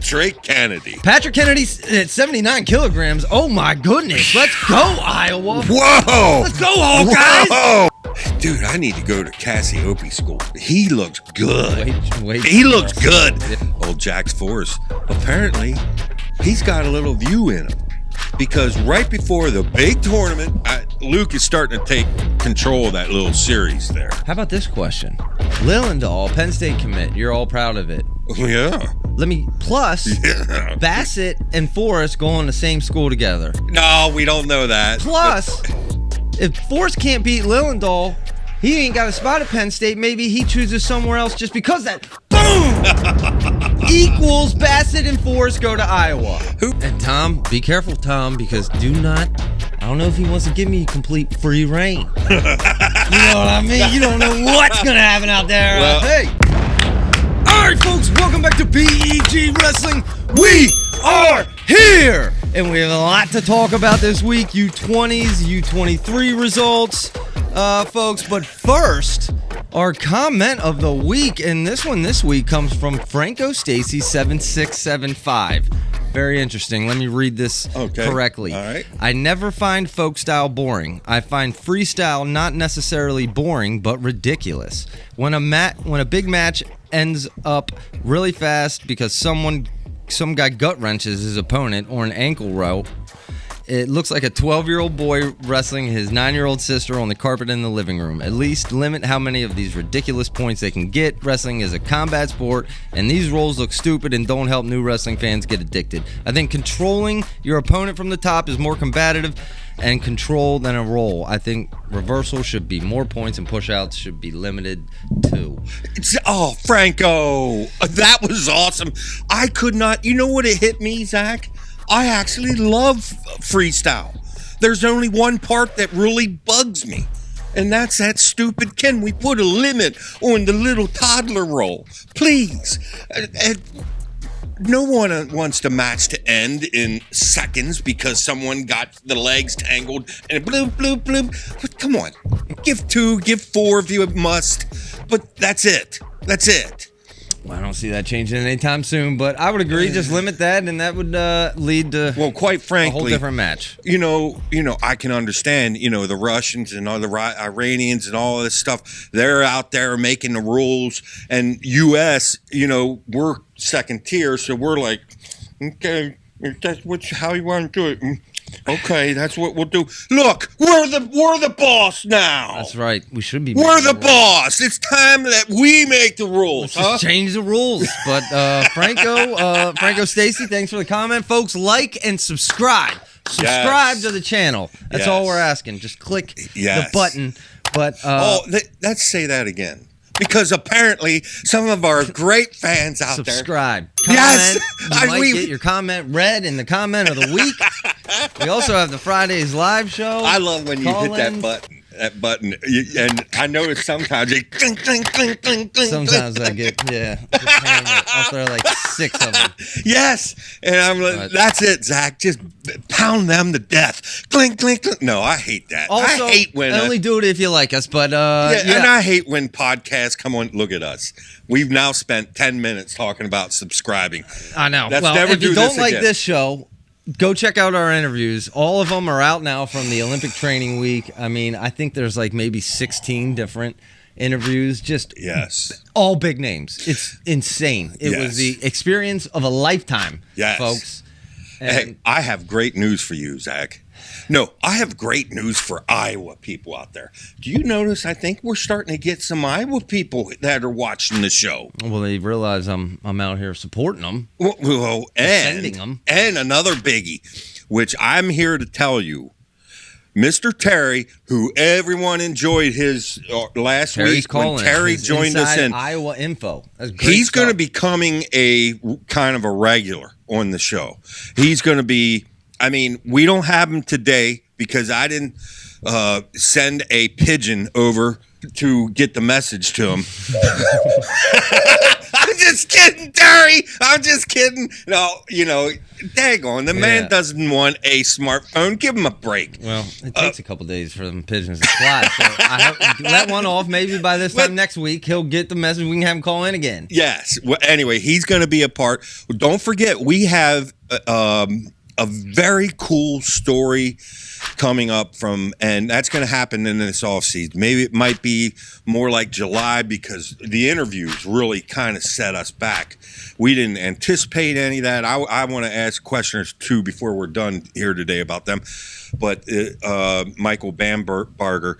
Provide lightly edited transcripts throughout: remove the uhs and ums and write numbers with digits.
Patrick Kennedy. Patrick Kennedy's at 79 kilograms. Oh, my goodness. Let's go, Iowa. Whoa. Let's go, Hawkeyes. Whoa. Dude, I need to go to Cassiope school. He looks good. Wait. He looks good. Old Jack's Force. Apparently, he's got a little view in him. Because right before the big tournament, Luke is starting to take control of that little series there. How about this question? Lillendahl, Penn State commit. You're all proud of it. Yeah. Plus, Bassett and Forrest go on the same school together. No, we don't know that. Plus, if Forrest can't beat Lillendahl, he ain't got a spot at Penn State. Maybe he chooses somewhere else just because that boom equals Bassett and Forrest go to Iowa. And Tom, be careful, Tom, because I don't know if he wants to give me complete free reign. You know what I mean? You don't know what's going to happen out there. Well, hey. All right, folks, welcome back to BEG Wrestling. We are here. And we have a lot to talk about this week. U20s, U23 results, folks. But first, our comment of the week. And this one this week comes from Franco Stacy 7675. Very interesting. Let me read this correctly. All right. I never find folk style boring. I find freestyle not necessarily boring, but ridiculous. When a big match ends up really fast because some guy gut wrenches his opponent or an ankle row, it looks like a 12-year-old boy wrestling his 9-year-old sister on the carpet in the living room. At least limit how many of these ridiculous points they can get. Wrestling is a combat sport, and these roles look stupid and don't help new wrestling fans get addicted. I think controlling your opponent from the top is more combative and control than a roll. I think reversal should be more points and push-outs should be limited to. Franco, that was awesome. I could not, you know what it hit me, Zach? I actually love freestyle. There's only one part that really bugs me, and that's that stupid, can we put a limit on the little toddler roll? Please. No one wants the match to end in seconds because someone got the legs tangled and bloop, bloop, bloop. But come on. Give 2, give 4 if you must. But that's it. That's it. Well, I don't see that changing anytime soon, but I would agree. Just limit that, and that would lead to quite frankly, a whole different match. You know, I can understand. The Russians and all the Iranians and all this stuff. They're out there making the rules, and U.S. We're second tier, so we're like, okay, if that's how you want to do it. Okay, that's what we'll do. Look, we're the boss now. That's right. We should be. We're the boss. It's time that we make the rules. Let's just change the rules. But Franco Stacy, thanks for the comment, folks. Like and subscribe. Subscribe to the channel. That's all we're asking. Just click the button. But let's say that again. Because apparently some of our great fans out subscribe. Comment. Yes, you might get your comment read in the comment of the week. We also have the Fridays live show. I love when you hit that button. And I notice sometimes it clink, clink, clink, clink, clink. Sometimes I get I'll throw like 6 of them. Yes, and I'm like, that's it, Zach. Just pound them to death. Clink, clink, clink. No, I hate that. Also, I hate when only do it if you like us. But and I hate when podcasts come on. Look at us. We've now spent 10 minutes talking about subscribing. I know. Let's never if do you this don't like again. this show, go check out our interviews. All of them are out now from the Olympic Training Week. I mean, I think there's like maybe 16 different interviews. Just all big names. It's insane. It was the experience of a lifetime, folks. And hey, I have great news for you, Zach. No, I have great news for Iowa people out there. Do you notice? I think we're starting to get some Iowa people that are watching the show. Well, they realize I'm out here supporting them, sending them, and another biggie, which I'm here to tell you, Mr. Terry, who everyone enjoyed his last week when Terry joined us in Iowa Info. That's great. He's going to be becoming a kind of a regular on the show. He's going to be. I mean, we don't have him today because I didn't send a pigeon over to get the message to him. I I'm just kidding, Terry. I'm just kidding. No, daggone, the man doesn't want a smartphone. Give him a break. Well, it takes a couple days for them pigeons to fly. So I hope, let one off. Maybe by this time next week, he'll get the message. We can have him call in again. Yes. Well, anyway, he's going to be a part. Don't forget, we have a very cool story coming up and that's going to happen in this off season. Maybe it might be more like July because the interviews really kind of set us back. We didn't anticipate any of that. I want to ask questioners too before we're done here today about them. But Michael Bamberger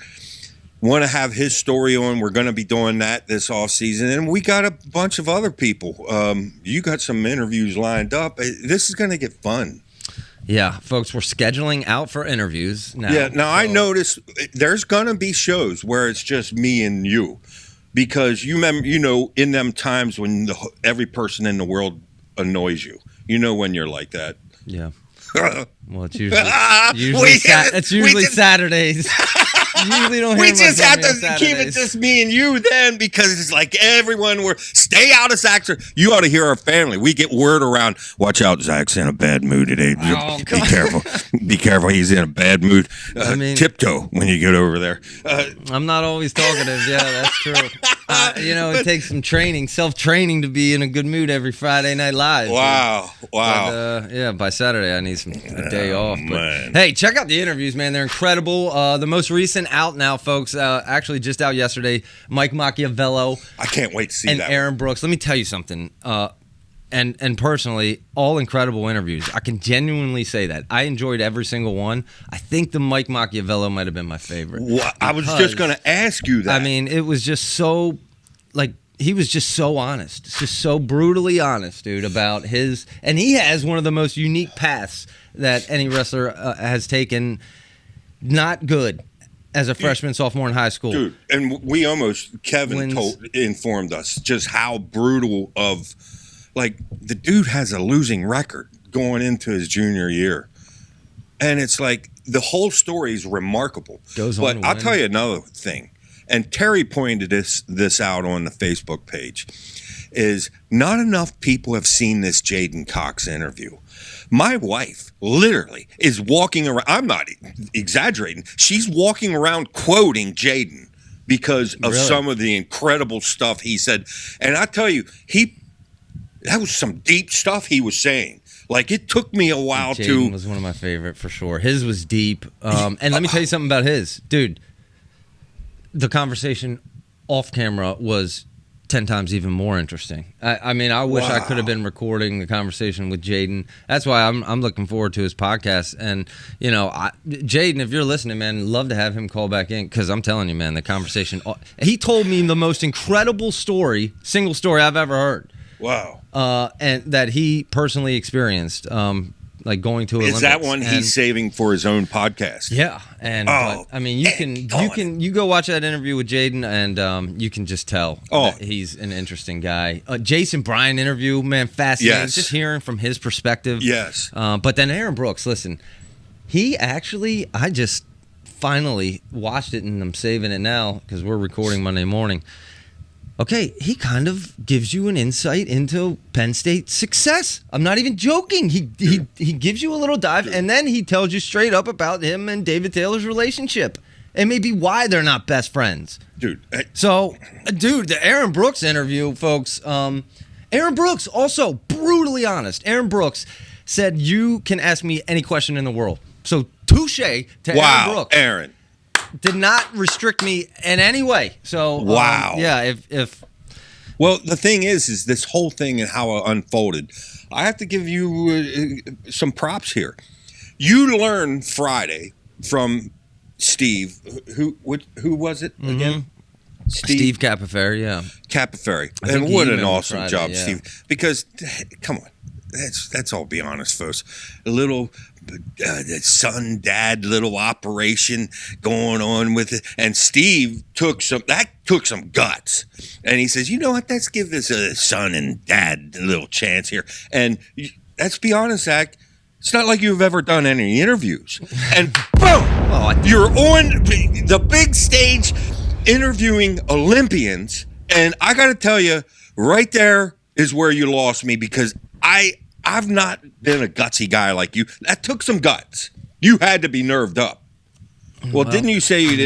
want to have his story on. We're going to be doing that this off season, and we got a bunch of other people. You got some interviews lined up. This is going to get fun. Yeah, folks, we're scheduling out for interviews now. Yeah, now I noticed there's going to be shows where it's just me and you because you remember, in them times when every person in the world annoys you. When you're like that. Yeah. Well, it's usually Saturdays. You usually don't hear we just have to Saturdays. Keep it just me and you then because it's like everyone stay out of Zach's. You ought to hear our family. We get word around. Watch out, Zach's in a bad mood today. Oh, be careful. Be careful. He's in a bad mood. Tiptoe when you get over there. I'm not always talkative. Yeah, that's true. It takes some training, self-training to be in a good mood every Friday Night Live. Wow. But, by Saturday I need a day off. But, man. Hey, check out the interviews, man. They're incredible. The most recent out now, folks. Actually, just out yesterday. Mike Machiavello. I can't wait to see and that. And Aaron Brooks. Let me tell you something. And personally, all incredible interviews. I can genuinely say that. I enjoyed every single one. I think the Mike Machiavello might have been my favorite. Well, I was just going to ask you that. I mean, it was just so, he was just so honest. Just so brutally honest, dude, about his... And he has one of the most unique paths that any wrestler has taken. Not good as a freshman, sophomore in high school. Dude, and Kevin informed us just how brutal of... the dude has a losing record going into his junior year. And it's like, the whole story is remarkable. But I'll tell you another thing. And Terry pointed this out on the Facebook page, is not enough people have seen this Jaden Cox interview. My wife literally is walking around. I'm not exaggerating. She's walking around quoting Jaden because of some of the incredible stuff he said. And I tell you, that was some deep stuff he was saying. It took me a while Jaden was one of my favorite for sure. His was deep. And let me tell you something about his. Dude, the conversation off camera was 10 times even more interesting. I wish I could have been recording the conversation with Jaden. That's why I'm looking forward to his podcast. And, Jaden, if you're listening, man, love to have him call back in because I'm telling you, man, the conversation. He told me the most incredible single story I've ever heard. Wow. And that he personally experienced. Going to Olympics. Is that one he's saving for his own podcast? Yeah, you go watch that interview with Jaden, and you can just tell that he's an interesting guy. Jason Bryan interview, man, fascinating. Yes. Just hearing from his perspective. Yes. But then Aaron Brooks, listen, I just finally watched it, and I'm saving it now because we're recording Monday morning. Okay, he kind of gives you an insight into Penn State's success. I'm not even joking. He gives you a little dive, and then he tells you straight up about him and David Taylor's relationship, and maybe why they're not best friends. Dude. The Aaron Brooks interview, folks. Aaron Brooks, also brutally honest. Aaron Brooks said, you can ask me any question in the world. So, touche to Aaron Brooks. Aaron. Did not restrict me in any way. So wow. If well, the thing is this whole thing and how it unfolded. I have to give you some props here. You learned Friday from Steve. Who was it again? Steve Capaferri. Yeah, Capaferri. And what an awesome job, Steve. Because come on, let's all be honest, folks. A little. Son, dad, little operation going on with it, and Steve took some guts, and he says, "You know what? Let's give this a son and dad a little chance here." And let's be honest, Zach. It's not like you've ever done any interviews, and boom, you're on the big stage interviewing Olympians, and I got to tell you, right there, is where you lost me because I've not been a gutsy guy like you. That took some guts. You had to be nerved up. Well, didn't you say you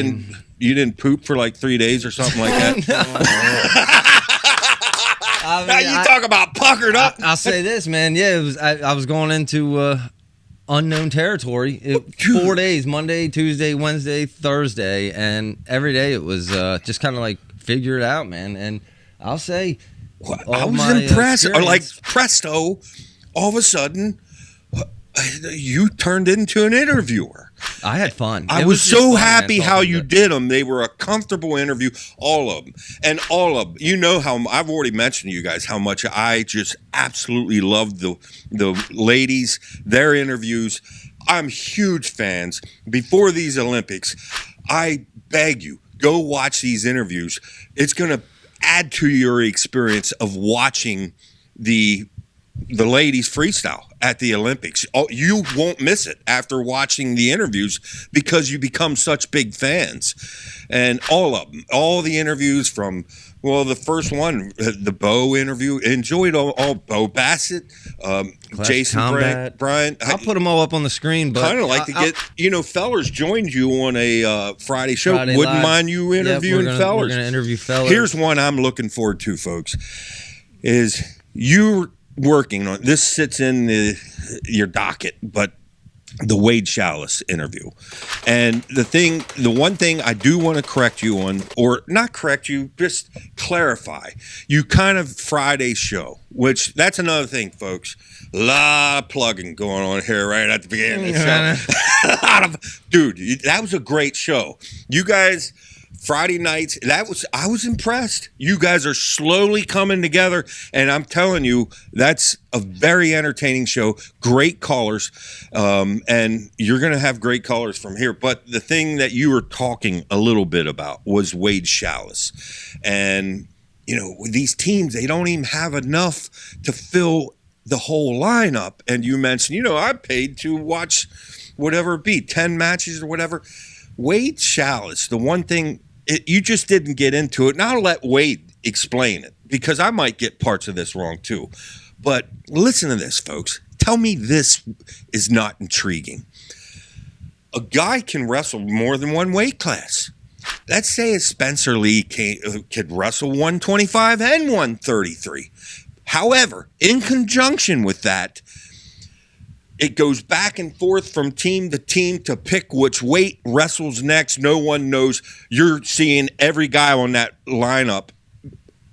didn't poop for like 3 days or something like that? I mean, now you talk about puckered up. I'll say this, man. Yeah, it was. I was going into unknown territory. 4 days: Monday, Tuesday, Wednesday, Thursday, and every day it was just kind of like figure it out, man. And I'll say, I was impressed. Or like presto, all of a sudden, you turned into an interviewer. I had fun. I was so happy how you did them. They were a comfortable interview, all of them. And all of them. You know how I've already mentioned to you guys how much I just absolutely loved the ladies, their interviews. I'm huge fans. Before these Olympics, I beg you, go watch these interviews. It's going to add to your experience of watching the ladies freestyle at the Olympics. You won't miss it after watching the interviews because you become such big fans. And all of them, all the interviews from, well, the first one, the Bo interview, enjoyed all Bo Bassett, Jason Bryant. I'll put them all up on the screen. But kind of like to get, Fellers joined you on a Friday show. Wouldn't Live. mind you interviewing Fellers. We're going to interview Fellers. Here's one I'm looking forward to, folks, is you working on this sits in your docket, but the Wade Schalles interview. And the one thing I do want to correct you on, or not correct you, just clarify. You kind of Friday show, which that's another thing, folks. A lot of plugging going on here right at the beginning of the show. Dude, that was a great show. You guys, Friday nights, I was impressed. You guys are slowly coming together, and I'm telling you, that's a very entertaining show. Great callers, and you're going to have great callers from here. But the thing that you were talking a little bit about was Wade Schalles. And, these teams, they don't even have enough to fill the whole lineup. And you mentioned, I paid to watch whatever it be, 10 matches or whatever. Wade Schalles, the one thing, you just didn't get into it. And I'll let Wade explain it because I might get parts of this wrong too. But listen to this, folks. Tell me this is not intriguing. A guy can wrestle more than one weight class. Let's say a Spencer Lee could wrestle 125 and 133. However, in conjunction with that, it goes back and forth from team to team to pick which weight wrestles next. No one knows. You're seeing every guy on that lineup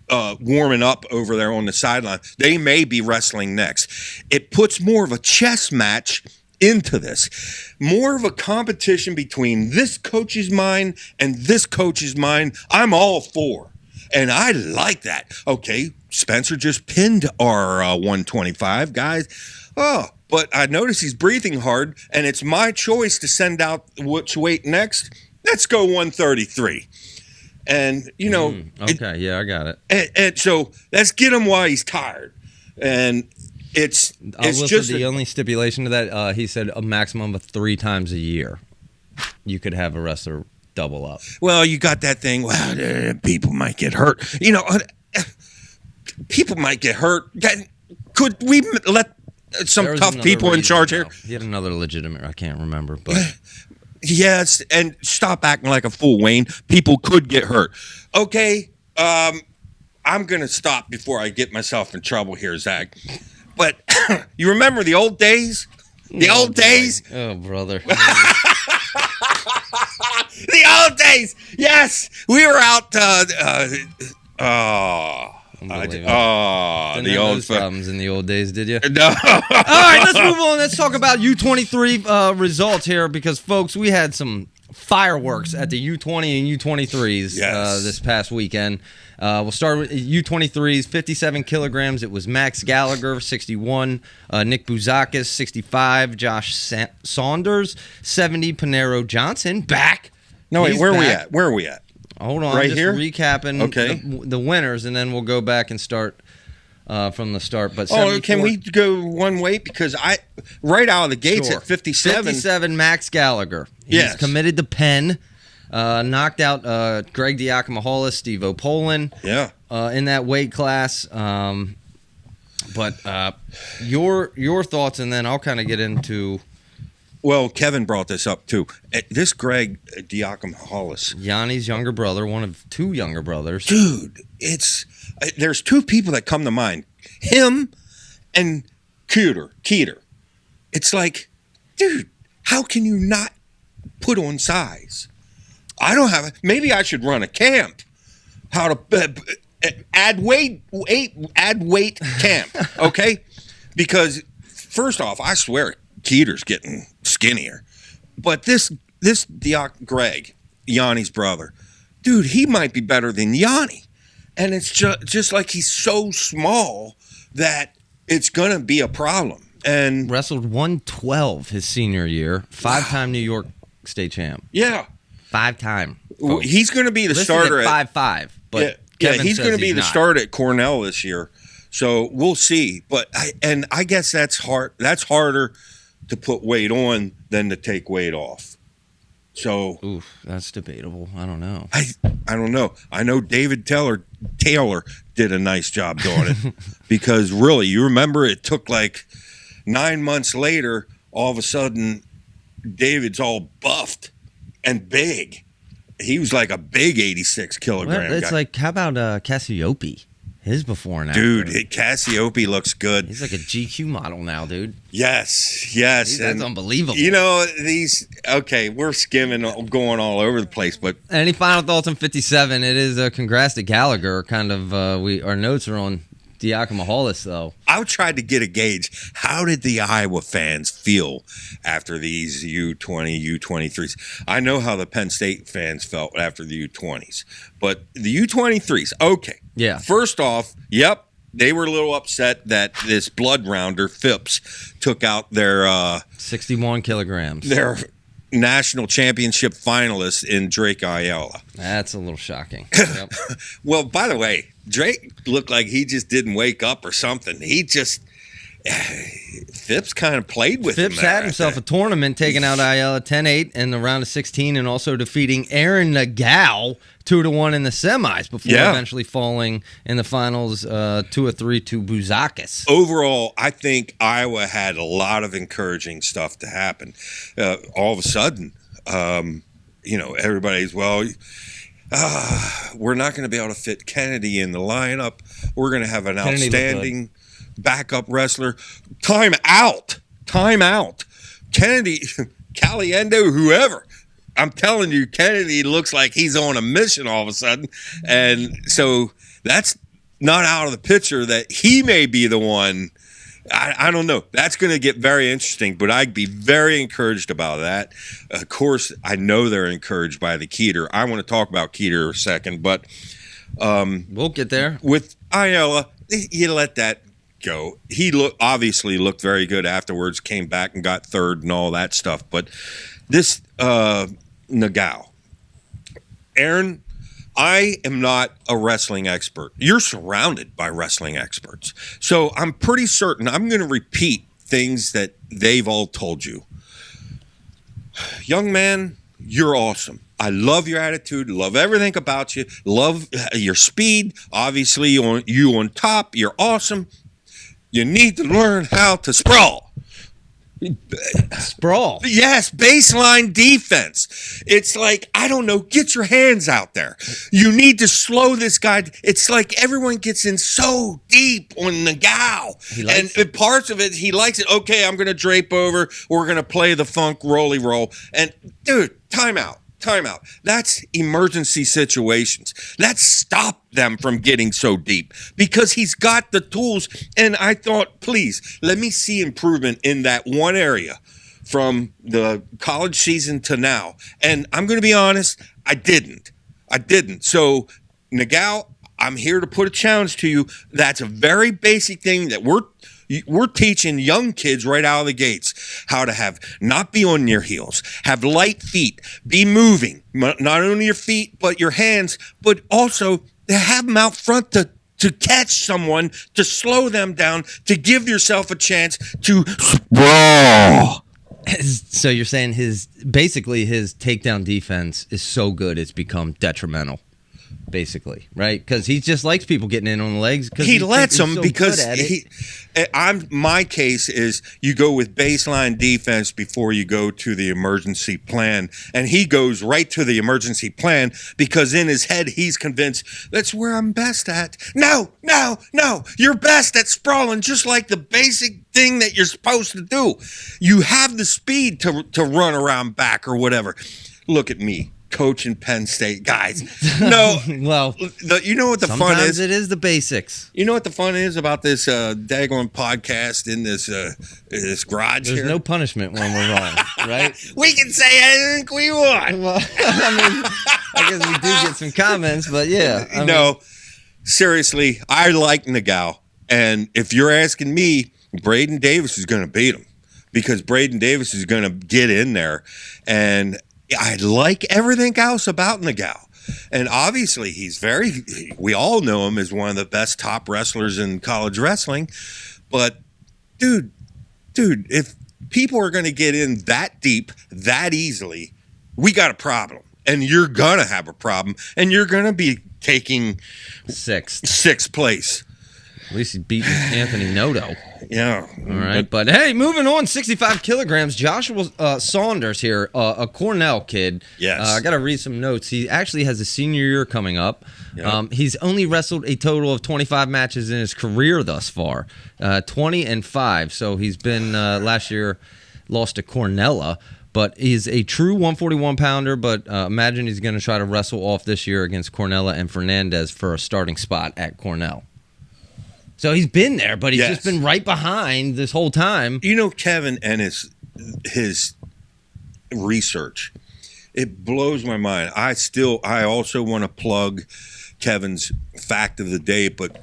warming up over there on the sideline. They may be wrestling next. It puts more of a chess match into this. More of a competition between this coach's mind and this coach's mind. I'm all for. And I like that. Okay, Spencer just pinned our 125 guys. Oh, but I notice he's breathing hard, and it's my choice to send out which weight next. Let's go 133. And, okay, yeah, I got it. And so let's get him while he's tired. And it's just the only stipulation to that, he said a maximum of 3 times a year you could have a wrestler double up. Well, you got that thing, people might get hurt. People might get hurt. Could we let some tough people in charge here? He had another legitimate, I can't remember, but yes, and stop acting like a fool, Wayne. People could get hurt. Okay, I'm going to stop before I get myself in trouble here, Zach. But you remember the old days? The old days? Oh, brother. The old days. Yes, we were out. The old problems in the old days, did you? No. All right, let's move on. Let's talk about U23 results here because, folks, we had some fireworks at the U20 and U23s this past weekend. We'll start with U23s, 57 kilograms. It was Max Gallagher, 61. Nick Bouzakis, 65. Josh Saunders, 70. Panero Johnson, back. No, wait, where are we at? Hold on, right just here? Recapping the winners, and then we'll go back and start from the start. But can we go one weight? Because right out of the gates at 57. 57, Max Gallagher. He's committed to Penn. Knocked out Greg Diakomaholis, Steve O'Poland. Yeah. In that weight class. But your thoughts, and then I'll kind of get into. Well, Kevin brought this up too. This Greg Diakomahalis, Yanni's younger brother, one of two younger brothers. Dude, there's two people that come to mind. Him and Kueter. It's like, dude, how can you not put on size? I don't have maybe I should run a camp. How to add weight camp, okay? Because first off, I swear Kueter's getting skinnier. But this Greg, Yanni's brother, dude, he might be better than Yanni. And it's just like he's so small that it's going to be a problem. And wrestled 112 his senior year, 5-time New York state champ. Yeah. 5-time. Well, he's going to be the starter at 5'5", but yeah, he's going to be the starter at Cornell this year. So we'll see. But I guess that's hard. That's harder to put weight on than to take weight off. So oof, that's debatable. I don't know. I don't know. I know David Taylor did a nice job doing it because really, you remember it took like 9 months later, all of a sudden, David's all buffed and big. He was like a big 86 kilogram It's guy. like, how about Cassiope? His before and after. Dude, Cassiope looks good. He's like a GQ model now, dude. Yes. That's unbelievable. You know, we're skimming, going all over the place, but... Any final thoughts on 57? It is congrats to Gallagher. Kind of, our notes are on Diakomahalis, though. I tried to get a gauge. How did the Iowa fans feel after these U20, U23s? I know how the Penn State fans felt after the U20s, but the U23s, okay. Yeah. First off, yep, they were a little upset that this blood rounder, Phipps, took out their 61 kilograms. Their national championship finalist in Drake Ayala. That's a little shocking. Yep. Well, by the way, Drake looked like he just didn't wake up or something. Phipps kind of played with him. Phipps had himself a tournament, taking out Ayala 10-8 in the round of 16 and also defeating Aaron Nagao 2-1 in the semis before eventually falling in the finals 2-3 to Buzakis. Overall, I think Iowa had a lot of encouraging stuff to happen. All of a sudden, everybody's, we're not going to be able to fit Kennedy in the lineup. We're going to have an outstanding backup wrestler. Time out. Kennedy, Caliendo, whoever. I'm telling you, Kennedy looks like he's on a mission all of a sudden. And so that's not out of the picture that he may be the one. I don't know. That's going to get very interesting, but I'd be very encouraged about that. Of course, I know they're encouraged by the Kueter. I want to talk about Kueter a second, but we'll get there. With Ayala, you let that go. He obviously looked very good afterwards, came back and got third and all that stuff. But this Nagao, Aaron, I am not a wrestling expert. You're surrounded by wrestling experts. So I'm pretty certain I'm going to repeat things that they've all told you. Young man, you're awesome. I love your attitude, love everything about you, love your speed. Obviously, you on top, you're awesome. You need to learn how to sprawl. Sprawl. Yes, baseline defense. It's like, I don't know, get your hands out there. You need to slow this guy. It's like everyone gets in so deep on Nagao. And parts of it, he likes it. Okay, I'm going to drape over. We're going to play the funk rolly roll. And, dude, timeout. That's emergency situations. Let's stop them from getting so deep because he's got the tools. And I thought, please, let me see improvement in that one area from the college season to now. And I'm going to be honest, I didn't. So, Nagao, I'm here to put a challenge to you. That's a very basic thing that we're teaching young kids right out of the gates how to not be on your heels, have light feet, be moving, not only your feet, but your hands, but also to have them out front to catch someone, to slow them down, to give yourself a chance to sprawl. So you're saying his takedown defense is so good it's become detrimental. basically, right? Because he just likes people getting in on the legs. He lets them so because good at it. my case is you go with baseline defense before you go to the emergency plan, and he goes right to the emergency plan because in his head he's convinced that's where I'm best at. No, you're best at sprawling, just like the basic thing that you're supposed to do. You have the speed to run around back or whatever. Look at me. Coaching Penn State guys. No, well, you know what the fun is? Sometimes it is the basics. You know what the fun is about this daggone podcast in this garage There's here? no punishment when we're wrong, right? We can say anything we want. Well, I guess we do get some comments, but yeah. No, seriously, I like Nagao. And if you're asking me, Braden Davis is going to beat him because Braden Davis is going to get in there. And I like everything else about Nagao. And obviously, we all know him as one of the best top wrestlers in college wrestling. But, dude, if people are going to get in that deep, that easily, we got a problem. And you're going to have a problem. And you're going to be taking sixth place. At least he beat Anthony Noto. Yeah. All right. But hey, moving on, 65 kilograms. Joshua Saunders here, a Cornell kid. Yes. I got to read some notes. He actually has a senior year coming up. Yep. He's only wrestled a total of 25 matches in his career thus far, 20-5. So he's been, last year, lost to Cornella. But he's a true 141-pounder, but imagine he's going to try to wrestle off this year against Cornella and Fernandez for a starting spot at Cornell. So he's been there, but he's just been right behind this whole time. You know, Kevin and his research, it blows my mind. I also want to plug Kevin's fact of the day, but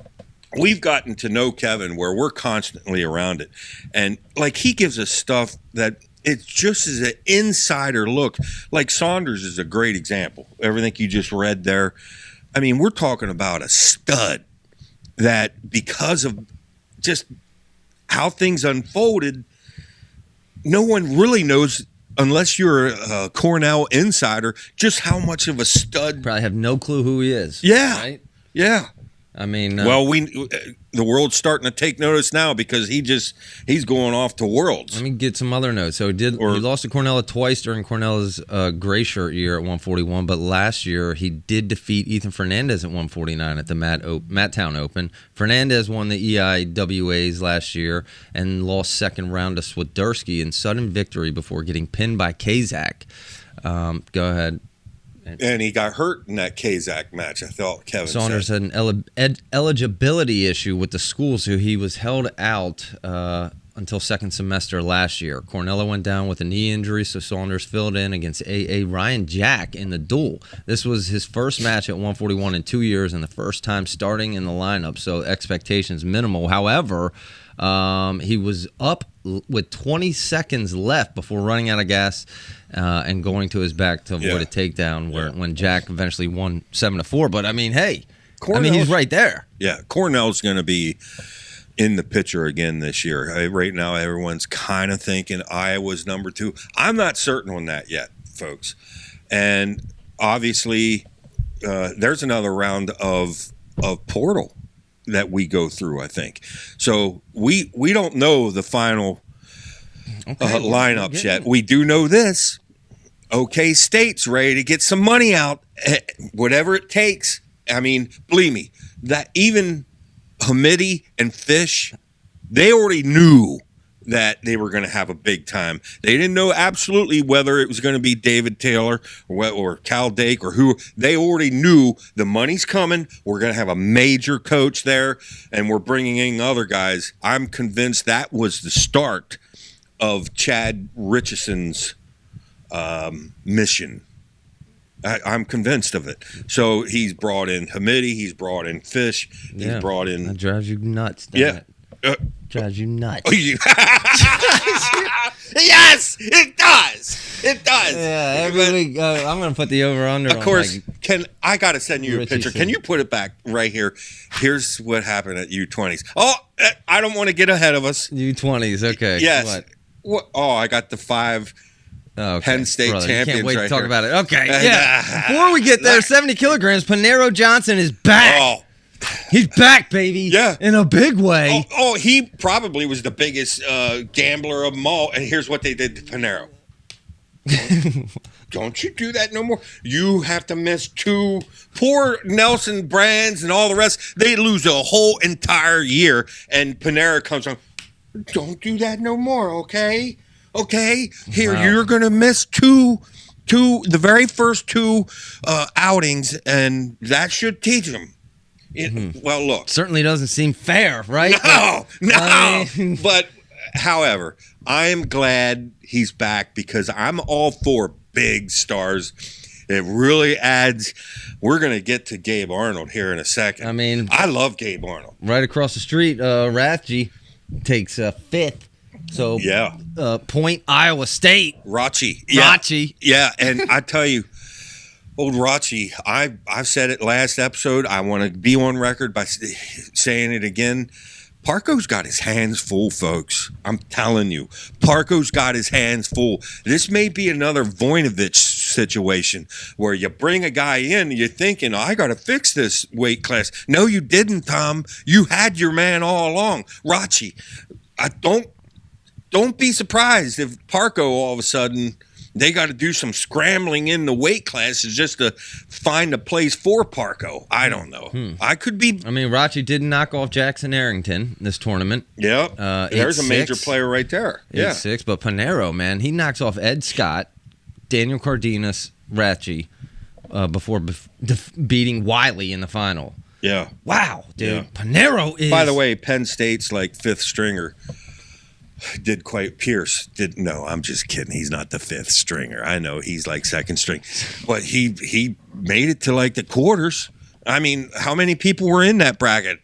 we've gotten to know Kevin where we're constantly around it. And like he gives us stuff that it's just as an insider look. Like Saunders is a great example. Everything you just read there. I mean, we're talking about a stud that because of just how things unfolded, no one really knows unless you're a Cornell insider just how much of a stud. Probably have no clue who he is. Yeah. Right? Yeah. I mean, well, the world's starting to take notice now because he's going off to Worlds. Let me get some other notes. So he lost to Cornella twice during Cornella's gray shirt year at 141, but last year he did defeat Ethan Fernandez at 149 at the Matttown Open. Fernandez won the EIWAs last year and lost second round to Swiderski in sudden victory before getting pinned by Kazak. Go ahead. And he got hurt in that Kazak match, I thought Kevin Saunders said. had an eligibility issue with the school, so he was held out until second semester last year. Cornella went down with a knee injury, so Saunders filled in against A.A. Ryan Jack in the duel. This was his first match at 141 in 2 years and the first time starting in the lineup, so expectations minimal. However, he was up with 20 seconds left before running out of gas and going to his back to avoid a takedown when Jack eventually won 7-4. But, I mean, hey, he's right there. Yeah, Cornell's going to be in the picture again this year. Right now, everyone's kind of thinking Iowa's number 2. I'm not certain on that yet, folks. And obviously, there's another round of portal that we go through, I think. So we don't know the final lineups yet. We do know this. OK State's ready to get some money out, whatever it takes. I mean, believe me, that even Hamidi and Fish, they already knew that they were going to have a big time. They didn't know absolutely whether it was going to be David Taylor or Cal Dake or who. They already knew the money's coming. We're going to have a major coach there, and we're bringing in other guys. I'm convinced that was the start of Chad Richardson's mission. I'm convinced of it. So he's brought in Hamidi. He's brought in Fish. He's brought in. That drives you nuts, doesn't it? Drives you nuts. Yes, it does. It does. Yeah, every week I'm going to put the over-under on. Of course, I got to send you a picture. Can you put it back right here? Here's what happened at U20s. Oh, I don't want to get ahead of us. U20s, okay. Yes. What? Oh, I got the 5 Okay. Penn State Brother, champions. Can't wait right to talk here. about it. Okay, yeah. Before we get there, 70 kilograms, Panero Johnson is back. Oh, He's back, baby. Yeah. In a big way. oh, he probably was the biggest gambler of them all. And here's what they did to Panero. Don't you do that no more. You have to miss 2. Poor Nelson Brands and all the rest. They lose a whole entire year. And Panera comes on. Don't do that no more, okay? Okay? Here, Wow. you're going to miss the very first 2 outings, and that should teach them. Well, look. Certainly doesn't seem fair, right? No. But, however, I am glad he's back because I'm all for big stars. It really adds. We're going to get to Gabe Arnold here in a second. I mean, I love Gabe Arnold. right across the street, Rathje takes 5th. So, Yeah. Point Iowa State. Rachi. Rachi. Yeah, and I tell you, old Rachi, I've said it last episode. I want to be on record by saying it again. Parko's got his hands full, folks. I'm telling you. Parko's got his hands full. This may be another Voinovich situation where you bring a guy in and you're thinking, I got to fix this weight class. No, you didn't, Tom. You had your man all along. Rachi, don't be surprised if Parko all of a sudden they got to do some scrambling in the weight classes just to find a place for Parko. I don't know. I could be. I mean, Rachi did knock off Jackson Arrington this tournament. Yep. There's a major player right there. 8-6, but Panero, man, he knocks off Ed Scott, Daniel Cardenas, Rachi, before beating Wiley in the final. Yeah. Wow, dude. Yeah. Panero is. By the way, Penn State's like 5th stringer. Pierce didn't. No, I'm just kidding. He's not the 5th stringer. I know he's like 2nd string, but he made it to like the quarters. I mean, how many people were in that bracket?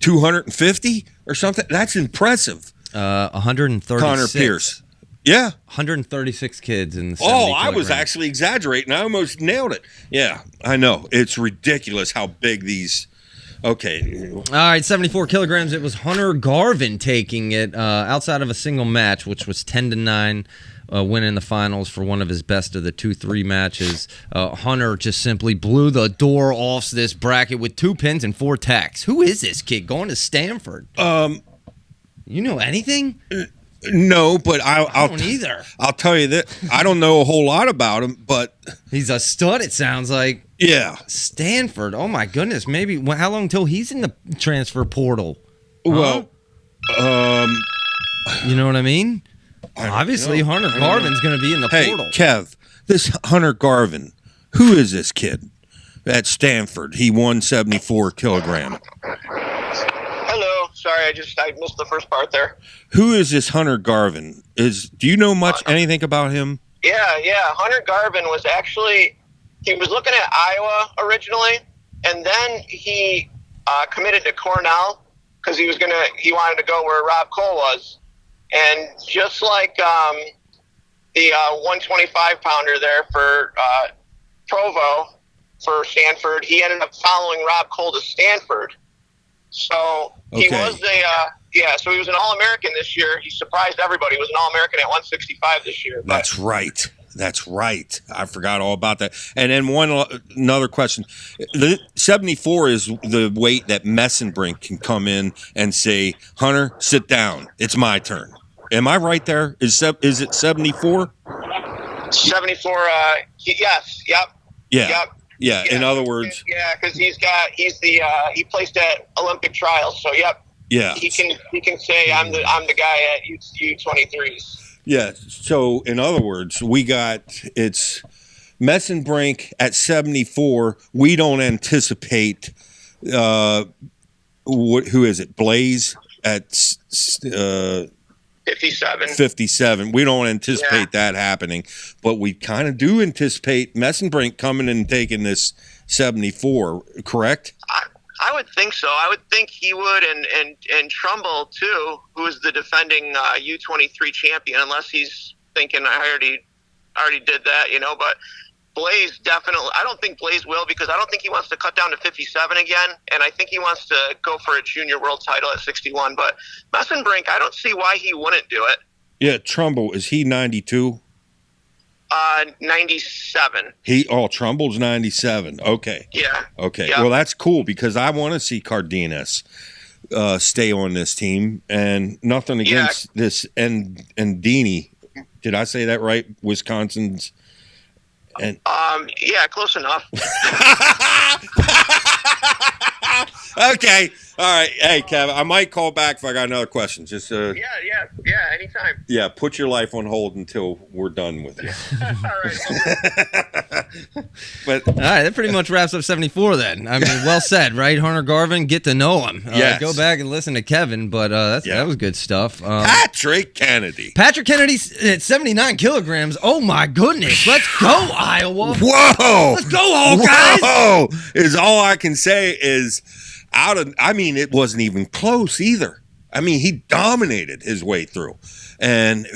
250 or something. That's impressive. 136. Connor Pierce. Yeah. 136 kids in the 70 Oh, I was kilograms. actually exaggerating. I almost nailed it. Yeah, I know. It's ridiculous how big these. Okay. All right, 74 kilograms. It was Hunter Garvin taking it outside of a single match, which was 10-9, winning the finals for one of his best of the 2-3 matches. Hunter just simply blew the door off this bracket with 2 pins and 4 tacks. Who is this kid going to Stanford? You know anything? No, but I don't either. I'll tell you that I don't know a whole lot about him, but He's a stud, it sounds like. yeah. Stanford. Oh, my goodness. Maybe how long until he's in the transfer portal? Well, You know what I mean? don't Obviously, know. Hunter Garvin's going to be in the Hey, portal. Kev, this Hunter Garvin, who is this kid at Stanford? He won 74 kilogram. Hello. Sorry, I missed the first part there. Who is this Hunter Garvin? Do you know anything about him? Yeah. Hunter Garvin was he was looking at Iowa originally, and then he committed to Cornell because he wanted to go where Rob Cole was. And just like the 125-pounder there for Provo for Stanford, he ended up following Rob Cole to Stanford. So he was so he was an All-American this year. He surprised everybody. He was an All-American at 165 this year. That's right. I forgot all about that. And then another question. The 74 is the weight that Messenbrink can come in and say, Hunter, sit down. It's my turn. Am I right there? Is it 74? 74, yes, yep. Yeah. Yep. Yeah, in other words. Yeah, because he placed at Olympic trials, so yep. Yeah. He can say I'm the guy at U23s. Yeah. So in other words, it's Messenbrink at 74. We don't anticipate who is it? Blaze at 57. We don't anticipate that happening, but we kind of do anticipate Messenbrink coming and taking this 74, correct? I would think so. I would think he would, and Trumbull too, who is the defending U23 champion, unless he's thinking I already did that, But Blaze definitely. I don't think Blaze will, because I don't think he wants to cut down to 57 again, and I think he wants to go for a junior world title at 61. But Messenbrink, I don't see why he wouldn't do it. Yeah, Trumbull, is he 92? 97. Trumbull's 97. Okay. Yeah. Okay. Yeah. Well, that's cool because I want to see Cardenas stay on this team, and nothing against this and Dini. Did I say that right? Wisconsin's. And yeah, close enough. Okay. All right. Hey, Kevin, I might call back if I got another question. Just Yeah, anytime. yeah, put your life on hold until we're done with it. All right. But All right, that pretty much wraps up 74 then. I mean, well said, right? Hunter Garvin, get to know him. Yes. Go back and listen to Kevin, but that was good stuff. Patrick Kennedy. Patrick Kennedy's at 79 kilograms. Oh, my goodness. Let's go, Iowa. Whoa! Let's go, Hawkeyes. Whoa! Is all I can say is it wasn't even close either. I mean, he dominated his way through. And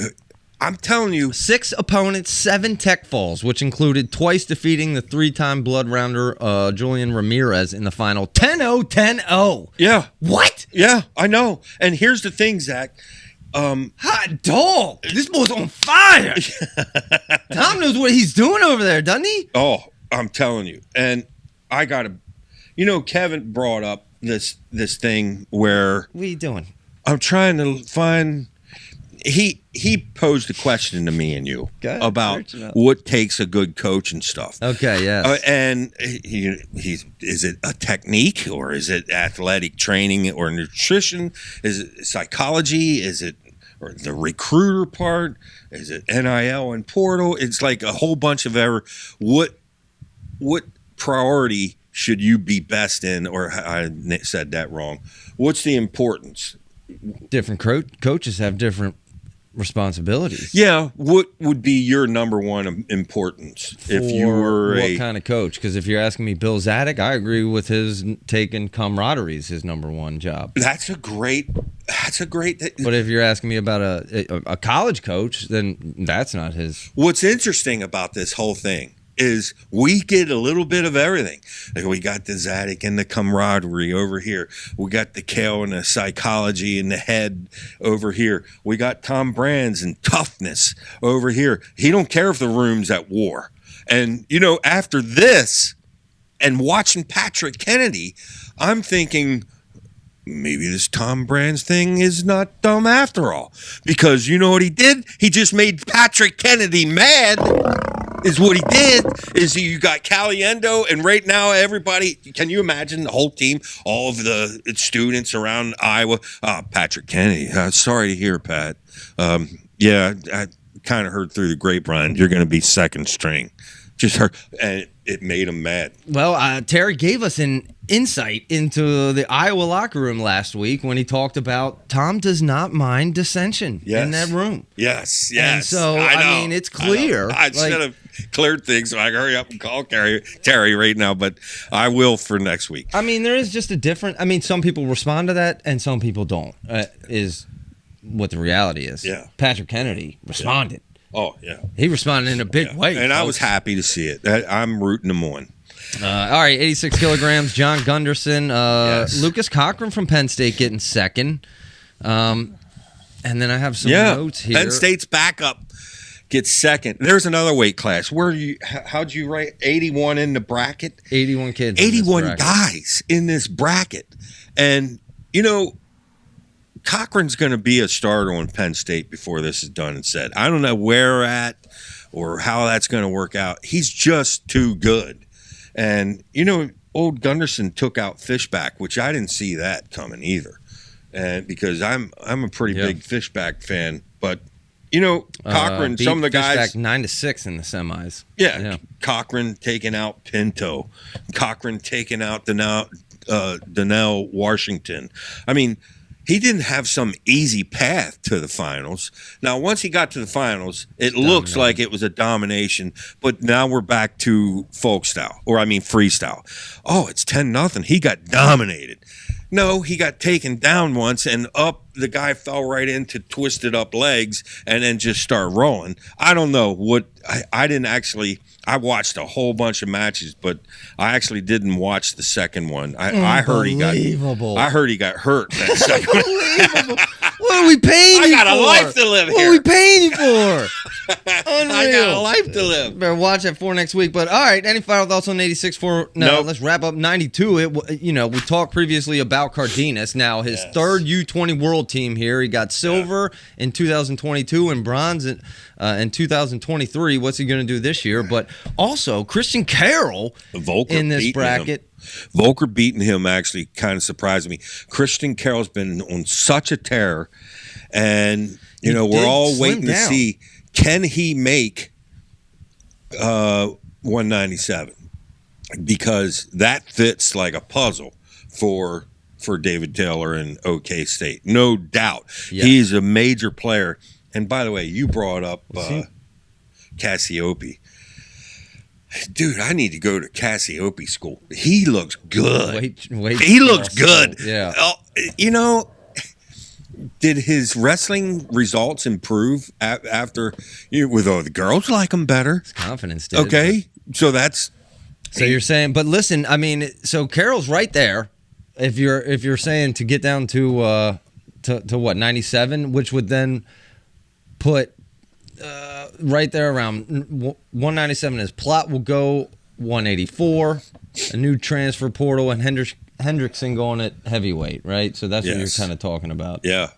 I'm telling you, 6 opponents, 7 tech falls, which included twice defeating the 3-time blood rounder Julian Ramirez in the final. 10-0, 10-0. yeah. What? Yeah, I know. And here's the thing, Zach. Hot dog. This boy's on fire. Tom knows what he's doing over there, doesn't he? Oh, I'm telling you. And I got to, Kevin brought up this thing where What are you doing? I'm trying to find. He posed a question to me and you Go ahead, about search it up. what takes a good coach and stuff. Okay, yes. And is it a technique, or is it athletic training or nutrition? Is it psychology? Is it or the recruiter part? Is it NIL and portal? It's like a whole bunch of what priority should you be best in? Or I said that wrong. What's the importance? Different coaches have different responsibilities. Yeah, what would be your number one importance if you were what kind of coach? Because if you're asking me Bill Zadek, I agree with his taking camaraderie is his number one job. That's a great. But if you're asking me about a college coach, then that's not his. What's interesting about this whole thing is we get a little bit of everything. Like we got the Zadok and the camaraderie over here. We got the Kale and the psychology and the head over here. We got Tom Brands and toughness over here. He don't care if the room's at war. And, after this and watching Patrick Kennedy, I'm thinking maybe this Tom Brands thing is not dumb after all. Because you know what he did? He just made Patrick Kennedy mad. Is what he did is you got Caliendo, and right now everybody, can you imagine the whole team, all of the students around Iowa? Patrick Kennedy, sorry to hear, Pat. Yeah, I kind of heard through the grapevine you're going to be second string. Just heard, and it made him mad. Well, Terry gave us an insight into the Iowa locker room last week when he talked about Tom does not mind dissension in that room. Yes. And so, I mean, it's clear. I should have cleared things so I can hurry up and call Terry right now, but I will for next week. I mean, there is just a different. I mean, some people respond to that and some people don't, is what the reality is. Yeah. Patrick Kennedy responded. Yeah. Oh, yeah. He responded in a big way. And I was happy to see it. I'm rooting him on. All right, 86 kilograms, John Gunderson. Yes. Lucas Cochran from Penn State getting second. And then I have some notes here. Penn State's backup gets second. There's another weight class. How'd you write 81 in the bracket? 81 kids. 81 guys in this bracket. And, Cochran's going to be a starter on Penn State before this is done and said. I don't know where we're at or how that's going to work out. He's just too good. And, old Gunderson took out Fishback, which I didn't see that coming either. And because I'm a pretty big Fishback fan, but Cochran, some of the guys 9-6 in the semis. Yeah. Cochran taking out Pinto, Cochran taking out Donnell Washington. I mean, he didn't have some easy path to the finals. Now, once he got to the finals, it looks like it was a domination, but now we're back to freestyle. Oh, it's 10-0. He got dominated. No, he got taken down once and up. The guy fell right into twisted up legs and then just started rolling. I don't know what I didn't actually. I watched a whole bunch of matches, but I actually didn't watch the second one. I heard he got hurt that second one. What are we paying you for? I got a life to live What here. are we paying you for? Unreal. I got a life to live. Better watch that for next week. But all right, any final thoughts on 86 for? No, Nope. let's wrap up 92. We talked previously about Cardenas. Now his third U20 World Team here. He got silver in 2022 and bronze in 2023. What's he going to do this year? But also Christian Carroll Volker in this beating bracket. Volker beating him actually kind of surprised me. Christian Carroll's been on such a tear, and we're all waiting to see, can he make 197, because that fits like a puzzle for David Taylor and OK State, no doubt. Yes. He's a major player. And by the way, you brought up Cassiope. Dude, I need to go to Cassiope school. He looks good. He looks good. Yeah. Did his wrestling results improve after? With the girls like him better. His confidence did. Okay, so that's. So you're saying, but listen, I mean, so Carroll's right there. If you're saying to get down to what 97, which would then put right there around 197. His plot will go 184. A new transfer portal and Hendrickson going at heavyweight, right? So that's what you're kind of talking about. Yeah.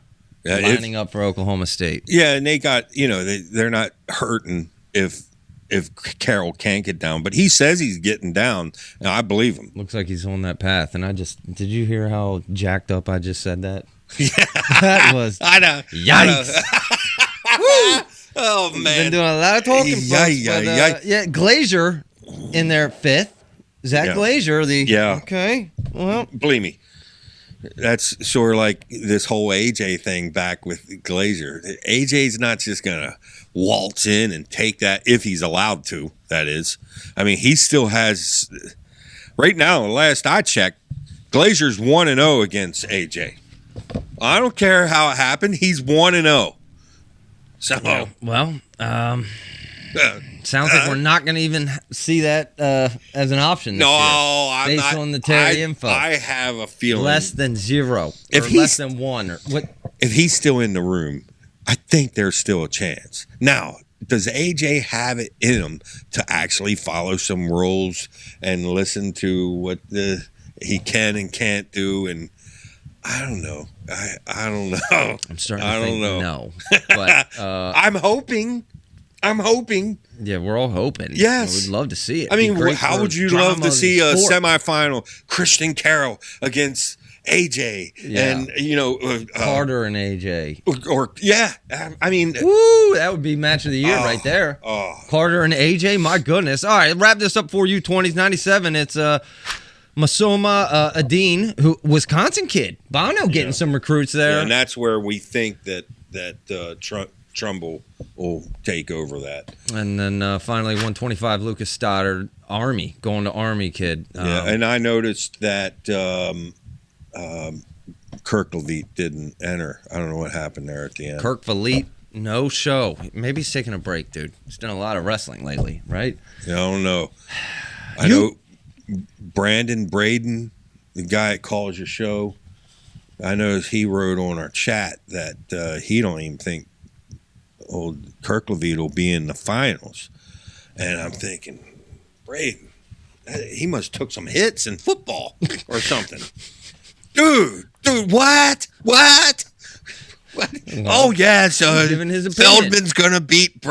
Lining up for Oklahoma State. Yeah, and they got they're not hurting if Carroll can't get down, but he says he's getting down. Now I believe him. Looks like he's on that path. And did you hear how jacked up I just said that? Yeah, that was. I know. Yikes. Woo! Oh man, been doing a lot of talking. Yeah, Glazier in their fifth. Zach Glazier, okay. Well, believe me, that's sort of like this whole AJ thing back with Glazier. AJ's not just gonna waltz in and take that if he's allowed to. That is, I mean, he still has. Right now, last I checked, Glazier's 1-0 against AJ. I don't care how it happened. He's 1-0. So sounds like we're not going to even see that as an option this year. I'm based not, on the Terry info. I have a feeling less than 0 if or he's, less than 1 or what. If he's still in the room, I think there's still a chance. Now, does AJ have it in him to actually follow some rules and listen to what he can and can't do? And I don't know. I don't know. I'm starting to think no. But I'm hoping. Yeah, we're all hoping. Yes. We'd love to see it. I mean, how would you love to see a semifinal Christian Carroll against AJ and Carter and AJ? I mean, woo, that would be match of the year right there. Carter and AJ, my goodness. All right, wrap this up for U20s 97. It's Masoma Adine, who Wisconsin kid. Bono getting some recruits there. Yeah, and that's where we think that Trumbull will take over that. And then finally 125 Lucas Stoddard, Army, going to Army kid. And I noticed that Kirk Levitt didn't enter. I don't know what happened there at the end. Kirk Levitt, no show. Maybe he's taking a break, dude. He's done a lot of wrestling lately, right? I don't know. I know Brandon Braden, the guy that calls your show, I noticed he wrote on our chat that he don't even think old Kirk Levitt will be in the finals. And I'm thinking, Braden, he must have took some hits in football or something. Dude, what? Oh, yeah, so giving his opinion. Feldman's going to beat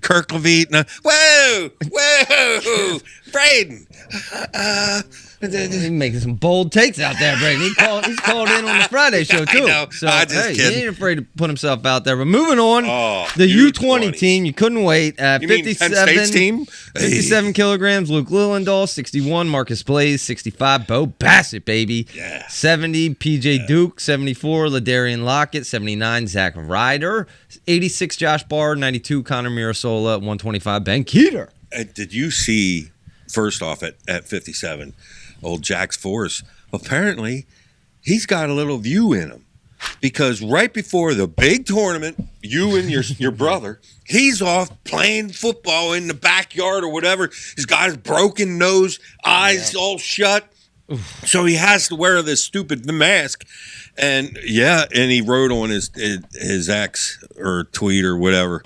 Kirk Levitt. Whoa, Braden. He's making some bold takes out there, Braden. He's called in on the Friday show, too. I know. So, Kidding. He ain't afraid to put himself out there. But moving on, the U20 team, you couldn't wait. You mean Penn State's team? 57 kilograms, Luke Lillendahl. 61, Marcus Blaze. 65, Bo Bassett, baby. Yeah. 70, PJ Duke. 74, Ladarian Lockett. 79, Zach Ryder. 86, Josh Barr. 92, Connor Mirasola. 125, Ben Kueter. Did you see, first off, at 57, old Jack's Force, apparently he's got a little view in him, because right before the big tournament, you and your brother, he's off playing football in the backyard or whatever. He's got his broken nose, eyes all shut, So he has to wear this stupid mask. And and he wrote on his X or tweet or whatever,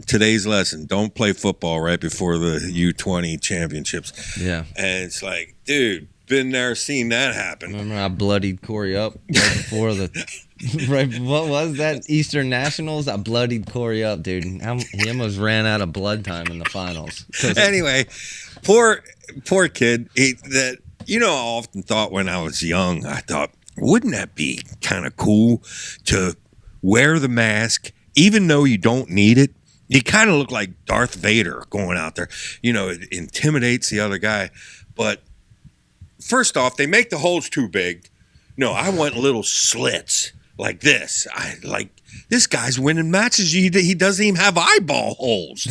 today's lesson: don't play football right before the U20 championships. Yeah, and it's like, dude, been there, seen that happen. Remember I bloodied Corey up right before what was that, Eastern Nationals? I bloodied Corey up, dude. He almost ran out of blood time in the finals. Anyway, poor kid. I often thought when I was young, I thought, wouldn't that be kind of cool to wear the mask, even though you don't need it? You kind of look like Darth Vader going out there. It intimidates the other guy. But first off, they make the holes too big. No, I want little slits like this. This guy's winning matches. He doesn't even have eyeball holes.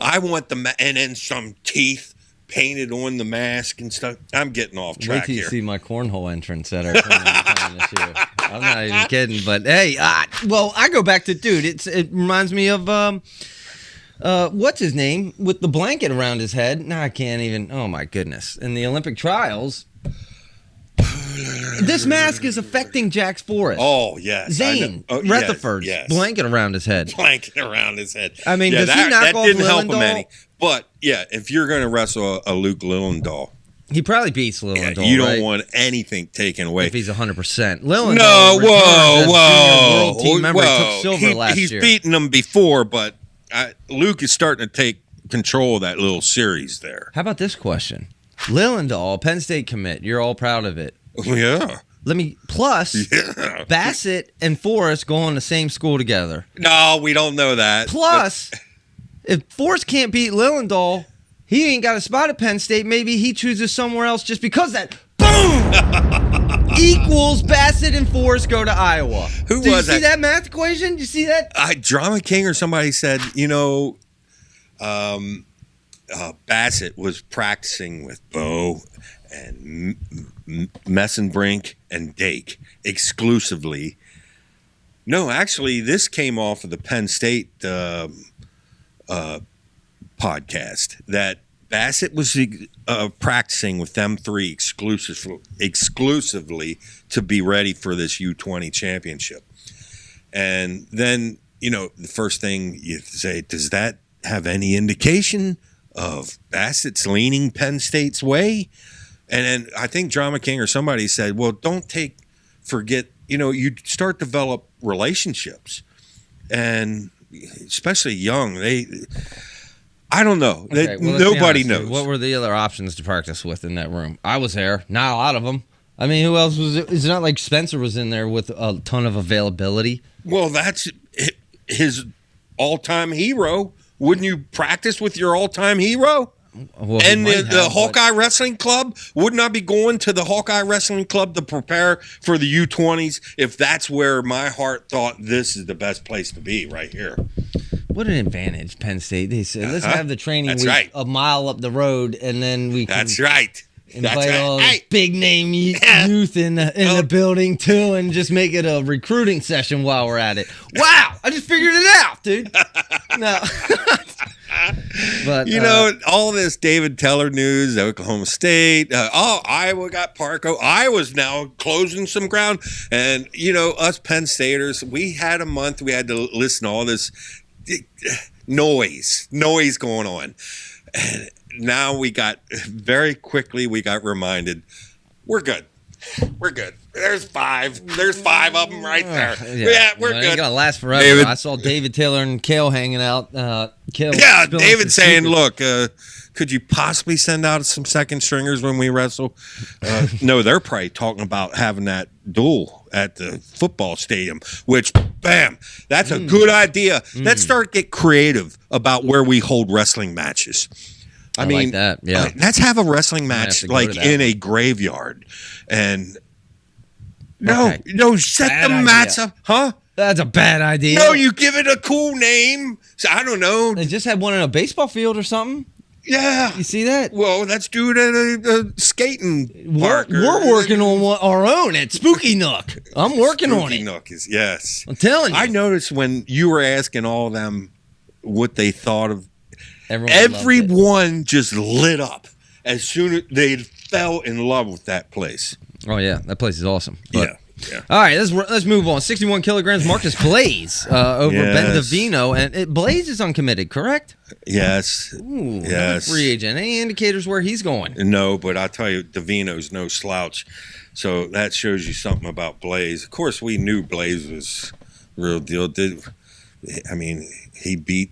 I want and then some teeth painted on the mask and stuff. I'm getting off track Wait till you here. see my cornhole entrance at our tournament this year. I'm not even kidding. But hey, I go back to, dude. It reminds me of what's his name with the blanket around his head. No, I can't even. Oh my goodness! In the Olympic trials, this mask is affecting Jack's Forrest. Oh yes, Zane Rutherford's blanket around his head. Blanket around his head. I mean, does he knock off didn't help him Lillendahl? any. But yeah, if you're going to wrestle a Luke Lillendahl, He probably beats Lillendahl. you don't right? want anything taken away. If he's 100%. Lillendahl. No, whoa. World team member. He took silver last He's year. beaten them before, but Luke is starting to take control of that little series there. How about this question? Lillendahl, Penn State commit. You're all proud of it. Yeah. Plus, Bassett and Forrest go on the same school together. No, we don't know that. Plus, if Forrest can't beat Lillendahl, he ain't got a spot at Penn State. Maybe he chooses somewhere else just because that boom equals Bassett and Forrest go to Iowa. Did you see that math equation? You see that? Drama King or somebody said, Bassett was practicing with Bo and Messenbrink and Dake exclusively. No, actually, this came off of the Penn State podcast that Bassett was practicing with them three exclusively to be ready for this U20 championship. And then, the first thing you say, does that have any indication of Bassett's leaning Penn State's way? And then I think Drama King or somebody said, well, forget, you start develop relationships. And especially young, I don't know. Okay, Nobody knows. What were the other options to practice with in that room? I was there. Not a lot of them. I mean, who else was it? It's not like Spencer was in there with a ton of availability. Well, that's his all-time hero. Wouldn't you practice with your all-time hero? Well, and the Hawkeye Wrestling Club? Wouldn't I be going to the Hawkeye Wrestling Club to prepare for the U20s if that's where my heart thought this is the best place to be, right here? What an advantage, Penn State. They said, let's have the training week a mile up the road, and then we can invite all the big-name youth in the building, too, and just make it a recruiting session while we're at it. Wow! I just figured it out, dude. No. But all this David Teller news, Oklahoma State, Iowa got Parco. Iowa's now closing some ground. And, us Penn Staters, we had a month, we had to listen to all this noise going on. And now we got reminded, we're good. There's five of them right there. Yeah, we're good. It's gonna last forever. David. I saw David Taylor and Kale hanging out. David saying, "Look, could you possibly send out some second stringers when we wrestle?" No, they're probably talking about having that duel at the football stadium. Which, bam, that's a good idea. Let's start get creative about where we hold wrestling matches. I mean, like that. Yeah, let's have a wrestling match like in a graveyard, and set the mats up, huh? That's a bad idea. No, you give it a cool name. So, I don't know. They just had one in a baseball field or something. Yeah, you see that? Well, let's do it at a skating park. We're working on our own at Spooky Nook. I'm working on it. Spooky Nook is yes. I'm telling you. I noticed when you were asking all of them what they thought of. Everyone just lit up. as soon as they fell in love with that place. Oh yeah, that place is awesome. But, Yeah. Yeah. All right, let's move on. 61 kilograms, Marcus Blaze over Ben Yes. Davino, and Blaze is uncommitted, correct? Yes. Ooh, another Yes. free agent. Any indicators where he's going? No, but I'll tell you, Davino's no slouch. So that shows you something about Blaze. Of course, we knew Blaze was real deal. He beat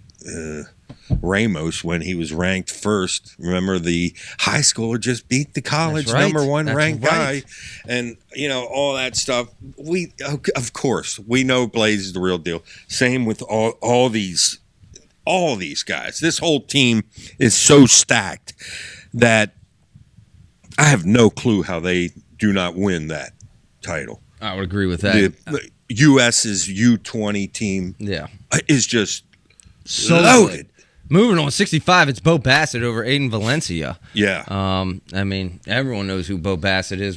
Ramos when he was ranked first. Remember, the high schooler just beat the college That's right. number one That's ranked right. guy, and all that stuff. We, of course, we know Blaze is the real deal. Same with all these guys. This whole team is so stacked that I have no clue how they do not win that title. I would agree with that. The U.S.'s U20 team Yeah. is just So loaded. good. Moving on, 65, it's Bo Bassett over Aiden Valencia. Yeah. Everyone knows who Bo Bassett is.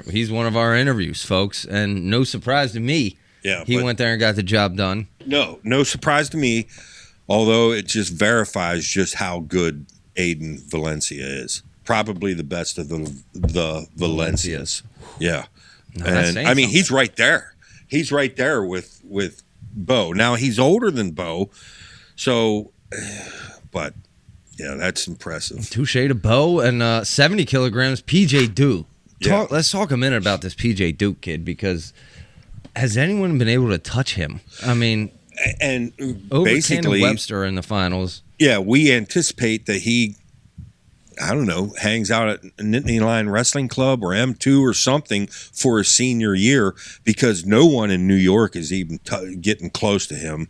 He's one of our interviews, folks, and no surprise to me. Yeah, he but- went there and got the job done. No surprise to me, although it just verifies just how good Aiden Valencia is. Probably the best of the Valencias. Yeah. No, that's And saying I mean, something. he's right there. He's right there with Bo. Now he's older than Bo, so but yeah, that's impressive. Touche to Bo, and 70 kilograms, PJ Duke. Yeah. Let's talk a minute about this PJ Duke kid, because has anyone been able to touch him? I mean, And over basically, Cannon Webster in the finals. yeah, we anticipate that he, I don't know, hangs out at Nittany Lion Wrestling Club or M2 or something for his senior year, because no one in New York is even getting close to him,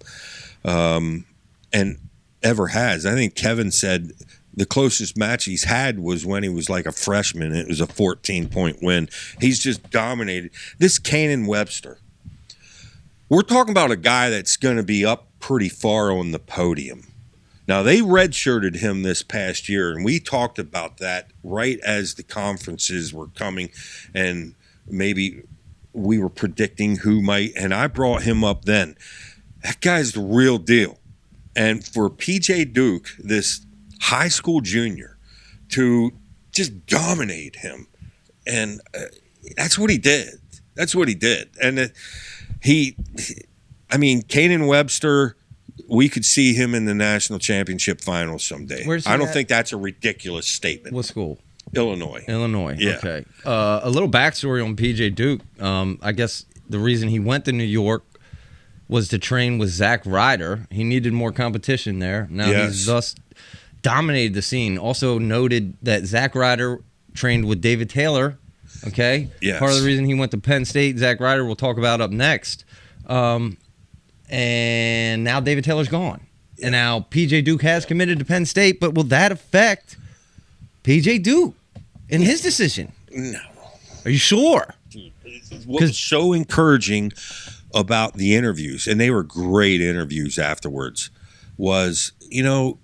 and ever has. I think Kevin said the closest match he's had was when he was like a freshman. It was a 14-point win. He's just dominated. This Cannon Webster, we're talking about a guy that's going to be up pretty far on the podium. Now, they redshirted him this past year, and we talked about that right as the conferences were coming, and maybe we were predicting who might, and I brought him up then. That guy's the real deal. And for PJ Duke, this high school junior, to just dominate him, and that's what he did. That's what he did. And Cannon Webster, we could see him in the national championship finals someday. Where's he I don't at? think that's a ridiculous statement. What school? Illinois. Illinois. Yeah. Okay. A little backstory on PJ Duke. I guess the reason he went to New York was to train with Zack Ryder. He needed more competition there. Now he's thus dominated the scene. Also noted that Zack Ryder trained with David Taylor. Okay. Yes. Part of the reason he went to Penn State, Zack Ryder, we'll talk about up next. And now David Taylor's gone. Yeah. And now PJ Duke has committed to Penn State, but will that affect PJ Duke in his decision? No. Are you sure? What was so encouraging about the interviews, and they were great interviews afterwards, was, you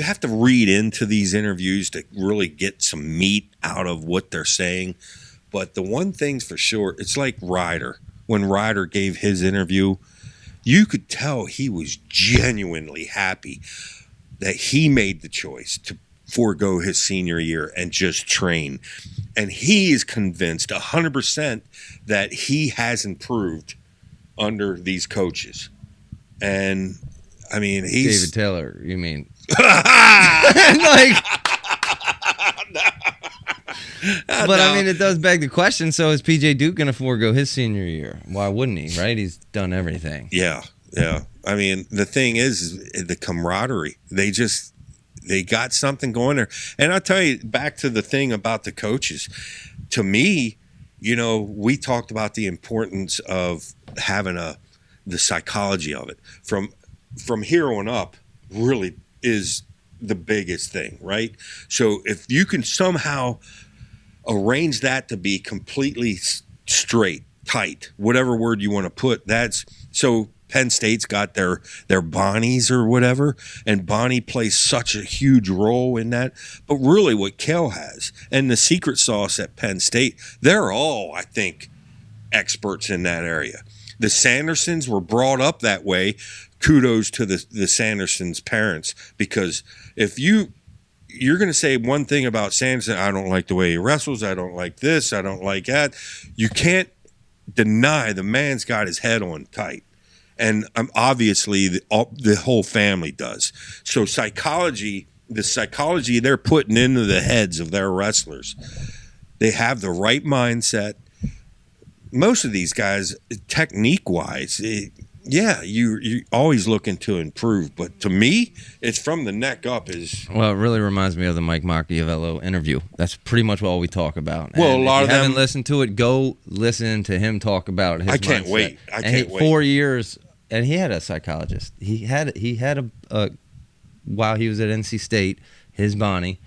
have to read into these interviews to really get some meat out of what they're saying. But the one thing's for sure, it's like Ryder. When Ryder gave his interview, you could tell he was genuinely happy that he made the choice to forego his senior year and just train. And he is convinced 100% that he has improved under these coaches. And I mean, he's David Taylor, you mean? Like, but I mean, it does beg the question. So is PJ Duke going to forego his senior year? Why wouldn't he? Right? He's done everything. Yeah. I mean, the thing is the camaraderie. They got something going there. And I'll tell you, back to the thing about the coaches. To me, we talked about the importance of having the psychology of it. From here on up, really is the biggest thing, right? So if you can somehow arrange that to be completely straight, tight, whatever word you want to put, that's so. Penn State's got their Bonnies or whatever, and Bonnie plays such a huge role in that. But really what Kel has, and the secret sauce at Penn State, they're all, I think, experts in that area. The Sandersons were brought up that way. Kudos to the Sandersons' parents, because if you you're going to say one thing about Sanderson. I don't like the way he wrestles. I don't like this. I don't like that. You can't deny the man's got his head on tight. And obviously the whole family does. So the psychology they're putting into the heads of their wrestlers, they have the right mindset. Most of these guys, technique-wise, you're always looking to improve. But to me, it's from the neck up. Well, it really reminds me of the Mike Machiavello interview. That's pretty much all we talk about. Well, and a lot if of you haven't them. listened to it, go listen to him talk about his I can't mindset. wait. I can't wait. 4 years, and he had a psychologist. He had a while he was at NC State, his Bonnie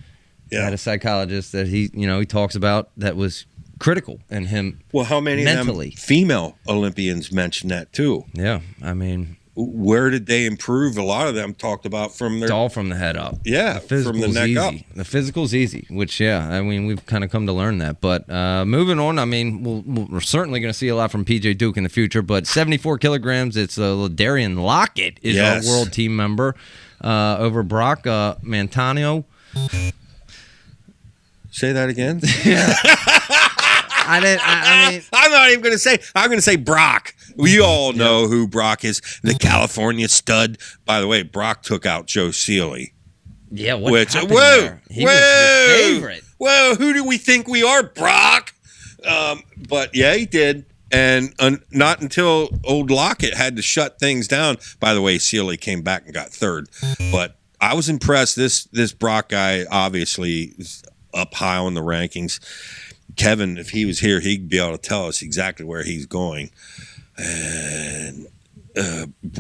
had a psychologist that he talks about that was critical in him. Well, how many mentally. of them female Olympians mentioned that too? Yeah, I mean, where did they improve? A lot of them talked about from their. it's all from the head up. Yeah, from the neck easy. up. The physical's easy, which I mean we've kind of come to learn that. But moving on, I mean we're certainly going to see a lot from PJ Duke in the future. But 74 kilograms, it's Darian Lockett is our world team member over Brock Mantanio. Say that again. I mean, I'm not even going to say. I'm going to say Brock. We all know who Brock is. The California stud. By the way, Brock took out Joe Seeley. Yeah, what happened whoa, there? He was the favorite. Whoa, who do we think we are, Brock? But yeah, he did. And not until old Lockett had to shut things down. By the way, Seeley came back and got third. But I was impressed. This Brock guy obviously is up high on the rankings. Kevin, if he was here, he'd be able to tell us exactly where he's going and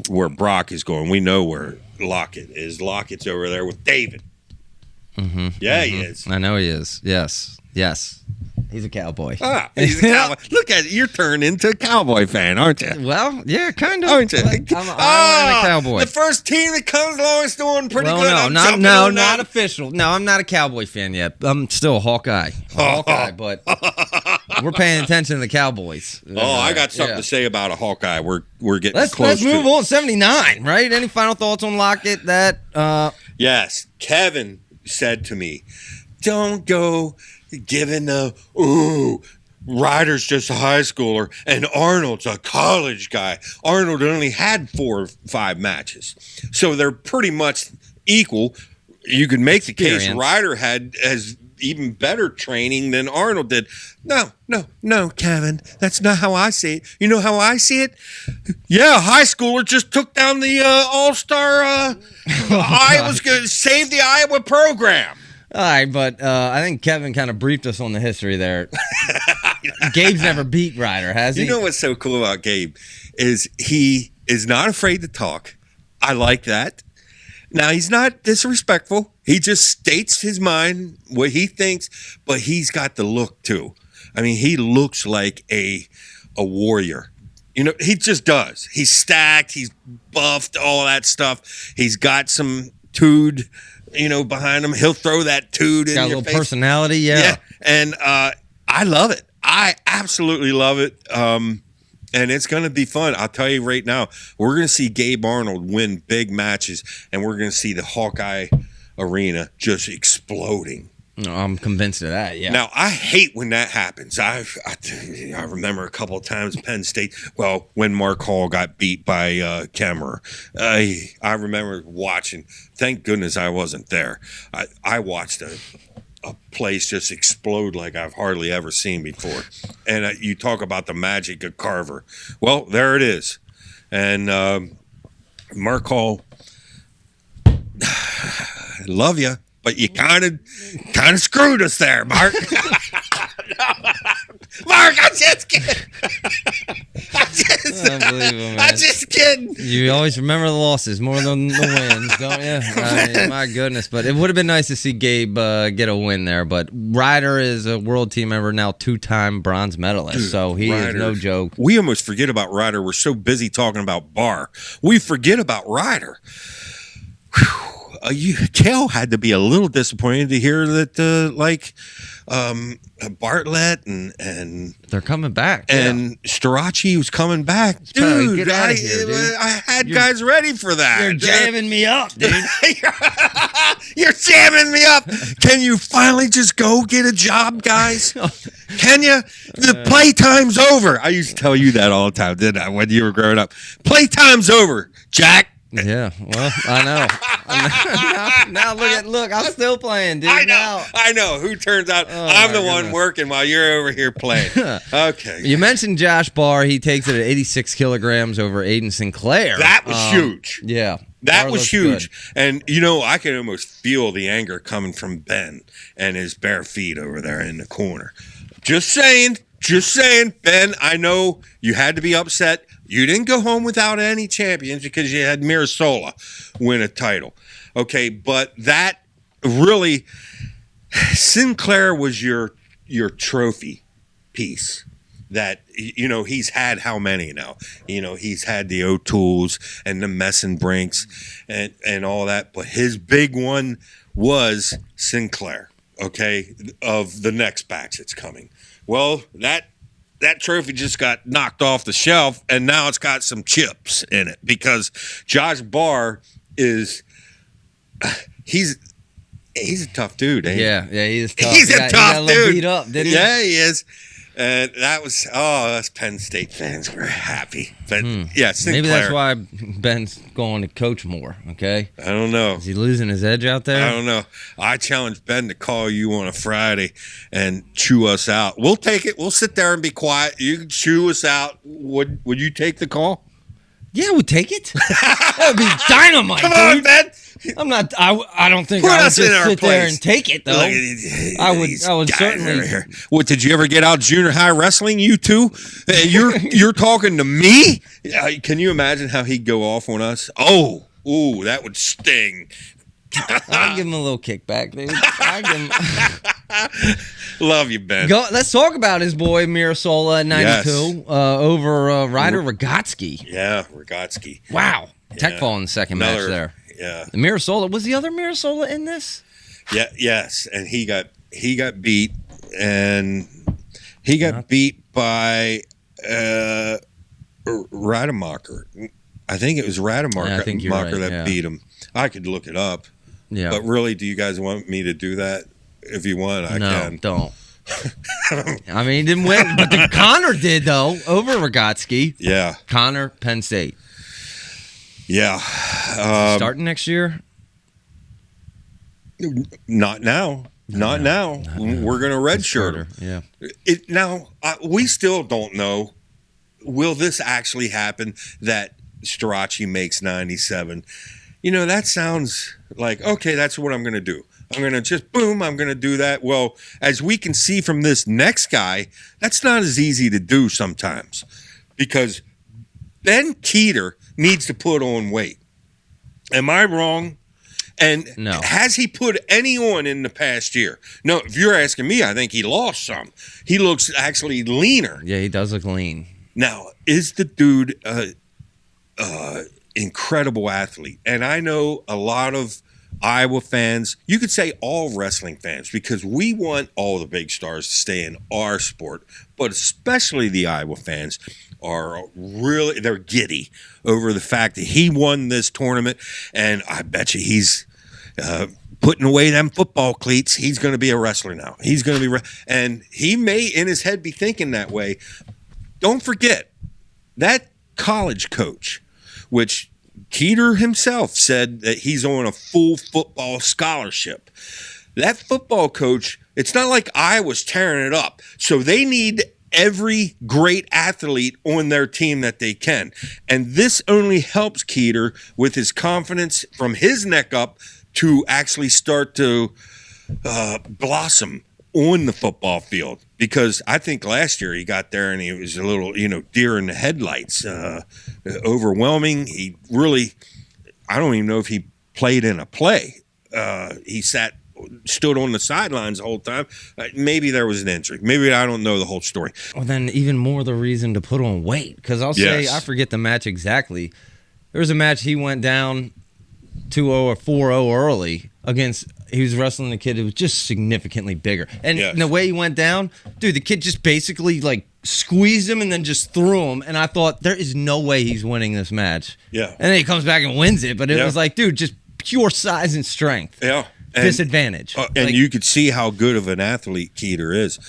where Brock is going. We know where Lockett is. Lockett's over there with David. Mm-hmm, he is. I know he is. Yes. He's a cowboy. He's a cowboy. Look at it. You're turning into a cowboy fan, aren't you? Well, yeah, kind of. Aren't you? I'm a cowboy. The first team that comes along is doing pretty good. No, not official. No, I'm not a Cowboy fan yet. I'm still a Hawkeye. But we're paying attention to the Cowboys. I got something to say about a Hawkeye. We're getting close. Let's move on. 79, right? Any final thoughts on Lockett? Yes, Kevin said to me, "Don't go giving Ryder's just a high schooler and Arnold's a college guy." Arnold only had 4 or 5 matches, so they're pretty much equal. You could make the case Ryder has even better training than Arnold did. No, Kevin, that's not how I see it. You know how I see it? Yeah, a high schooler just took down the all-star Iowa's going to save the Iowa program. All right, but I think Kevin kind of briefed us on the history there. Gabe's never beat Ryder, has he? You know what's so cool about Gabe is he is not afraid to talk. I like that. Now, he's not disrespectful. He just states his mind, what he thinks, but he's got the look, too. I mean, he looks like a warrior. You know, he just does. He's stacked. He's buffed, all that stuff. He's got some tood, behind him. He'll throw that tood in your face. Got a little personality, yeah. And I love it. I absolutely love it. And it's going to be fun. I'll tell you right now, we're going to see Gabe Arnold win big matches, and we're going to see the Hawkeye Arena just exploding. No, I'm convinced of that, yeah. Now, I hate when that happens. I remember a couple of times Penn State, when Mark Hall got beat by Kemmerer. I remember watching. Thank goodness I wasn't there. I watched a place just explode like I've hardly ever seen before. And you talk about the magic of Carver. Well, there it is. And Mark Hall, I love you, but you kind of screwed us there, Mark. Mark, I'm just kidding. Unbelievable, man. I'm just kidding. You always remember the losses more than the wins, don't you? I mean, my goodness. But it would have been nice to see Gabe get a win there. But Ryder is a world team member now, 2-time bronze medalist. So he is no joke. We almost forget about Ryder. We're so busy talking about Barr. We forget about Ryder. Cal had to be a little disappointed to hear that, Bartlett and They're coming back. and Strachey was coming back. Probably Dude, get outta here, dude. I had guys ready for that. You're jamming me up, dude. You're jamming me up. Can you finally just go get a job, guys? Can you? The playtime's over. I used to tell you that all the time, didn't I, when you were growing up? Playtime's over, Jack. Yeah, well, I know. now look, I'm still playing, dude. I know. Who turns out I'm the one working while you're over here playing. Okay. You mentioned Josh Barr. He takes it at 86 kilograms over Aiden Sinclair. That was huge. Yeah. That Barr was looks huge. good. And, I could almost feel the anger coming from Ben and his bare feet over there in the corner. Just saying, Ben, I know you had to be upset. You didn't go home without any champions because you had Mirasola win a title. Okay, but that really, Sinclair was your trophy piece. That, he's had how many now? He's had the O'Tools and the Messenbrinks and all that. But his big one was Sinclair, okay, of the next batch that's coming. Well, that trophy just got knocked off the shelf, and now it's got some chips in it because Josh Barr he's a tough dude, ain't he? Yeah, he's tough. He's a tough dude. Beat up, didn't he? Yeah, he is. And that was, us Penn State fans were happy. But, yeah, Sinclair. Maybe that's why Ben's going to coach more, okay? I don't know. Is he losing his edge out there? I don't know. I challenge Ben to call you on a Friday and chew us out. We'll take it. We'll sit there and be quiet. You can chew us out. Would you take the call? Yeah, we'll take it. That would be dynamite, Come dude. on, Ben. I'm not. I don't think Put I would us just in our sit there place. and take it though. Look, I would these guys certainly. over here. What, did you ever get out junior high wrestling? You two? You're talking to me? Can you imagine how he'd go off on us? Ooh, that would sting. I'd give him a little kickback, dude. I'd give him... Love you, Ben. Let's talk about his boy Mirasola at 92 over Ryder Rogotsky. Yeah, Rogotsky. Wow. Yeah. Tech fall in the second match there. Yeah. The Mirasola, was the other Mirasola in this? Yeah, yes, and he got beat, and he got beat by Rademacher. I think it was Rademacher Yeah, I think you're right, that beat him. I could look it up. Yeah. But really, do you guys want me to do that? If you want, I can. No, don't. I mean, he didn't win, but Connor did, though, over Rogotsky. Yeah. Connor, Penn State. Yeah. Starting next year? Not now. Not now. We're going to redshirt him. Yeah. We still don't know. Will this actually happen that Strachey makes 97? That sounds like, okay, that's what I'm going to do. I'm going to just, boom, I'm going to do that. Well, as we can see from this next guy, that's not as easy to do sometimes because Ben Kueter needs to put on weight. Am I wrong? And no. Has he put any on in the past year? No, if you're asking me, I think he lost some. He looks actually leaner. Yeah, he does look lean. Now, is the dude incredible athlete? And I know a lot of Iowa fans, you could say all wrestling fans, because we want all the big stars to stay in our sport, but especially the Iowa fans are really, they're giddy over the fact that he won this tournament, and I bet you he's putting away them football cleats. He's going to be a wrestler now. He's going to be, and he may in his head be thinking that way. Don't forget, that college coach, which Kueter himself said that he's on a full football scholarship. That football coach, it's not like Iowa's tearing it up. So they need every great athlete on their team that they can. And this only helps Kueter with his confidence from his neck up to actually start to blossom on the football field. Because I think last year he got there and he was a little, deer in the headlights, overwhelming. He really, I don't even know if he played in a play. He stood on the sidelines the whole time. Maybe there was an injury. Maybe I don't know the whole story. Well, then even more the reason to put on weight. Because I'll say, I forget the match exactly. There was a match he went down 2-0 or 4-0 early, against. He was wrestling a kid who was just significantly bigger, and Yes. the way he went down, dude, the kid just basically like squeezed him and then just threw him. And I thought there is no way he's winning this match. Yeah. And then he comes back and wins it, but it Yeah. was like, dude, just pure size and strength. Yeah. Disadvantage. And Like, you could see how good of an athlete Kueter is.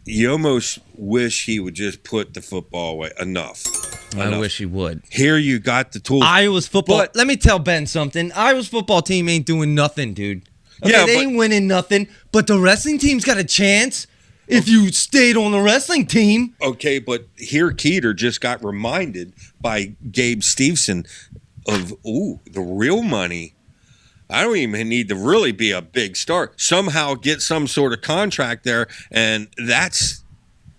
You almost wish he would just put the football away. Enough. I wish he would. Here you got the tools. Iowa's football. But- Let me tell Ben something. Iowa's football team ain't doing nothing, dude. Okay, Yeah, they but- ain't winning nothing. But the wrestling team's got a chance if you stayed on the wrestling team. Okay, but here Kueter just got reminded by Gabe Stevenson of, the real money. I don't even need to really be a big star. Somehow get some sort of contract there, and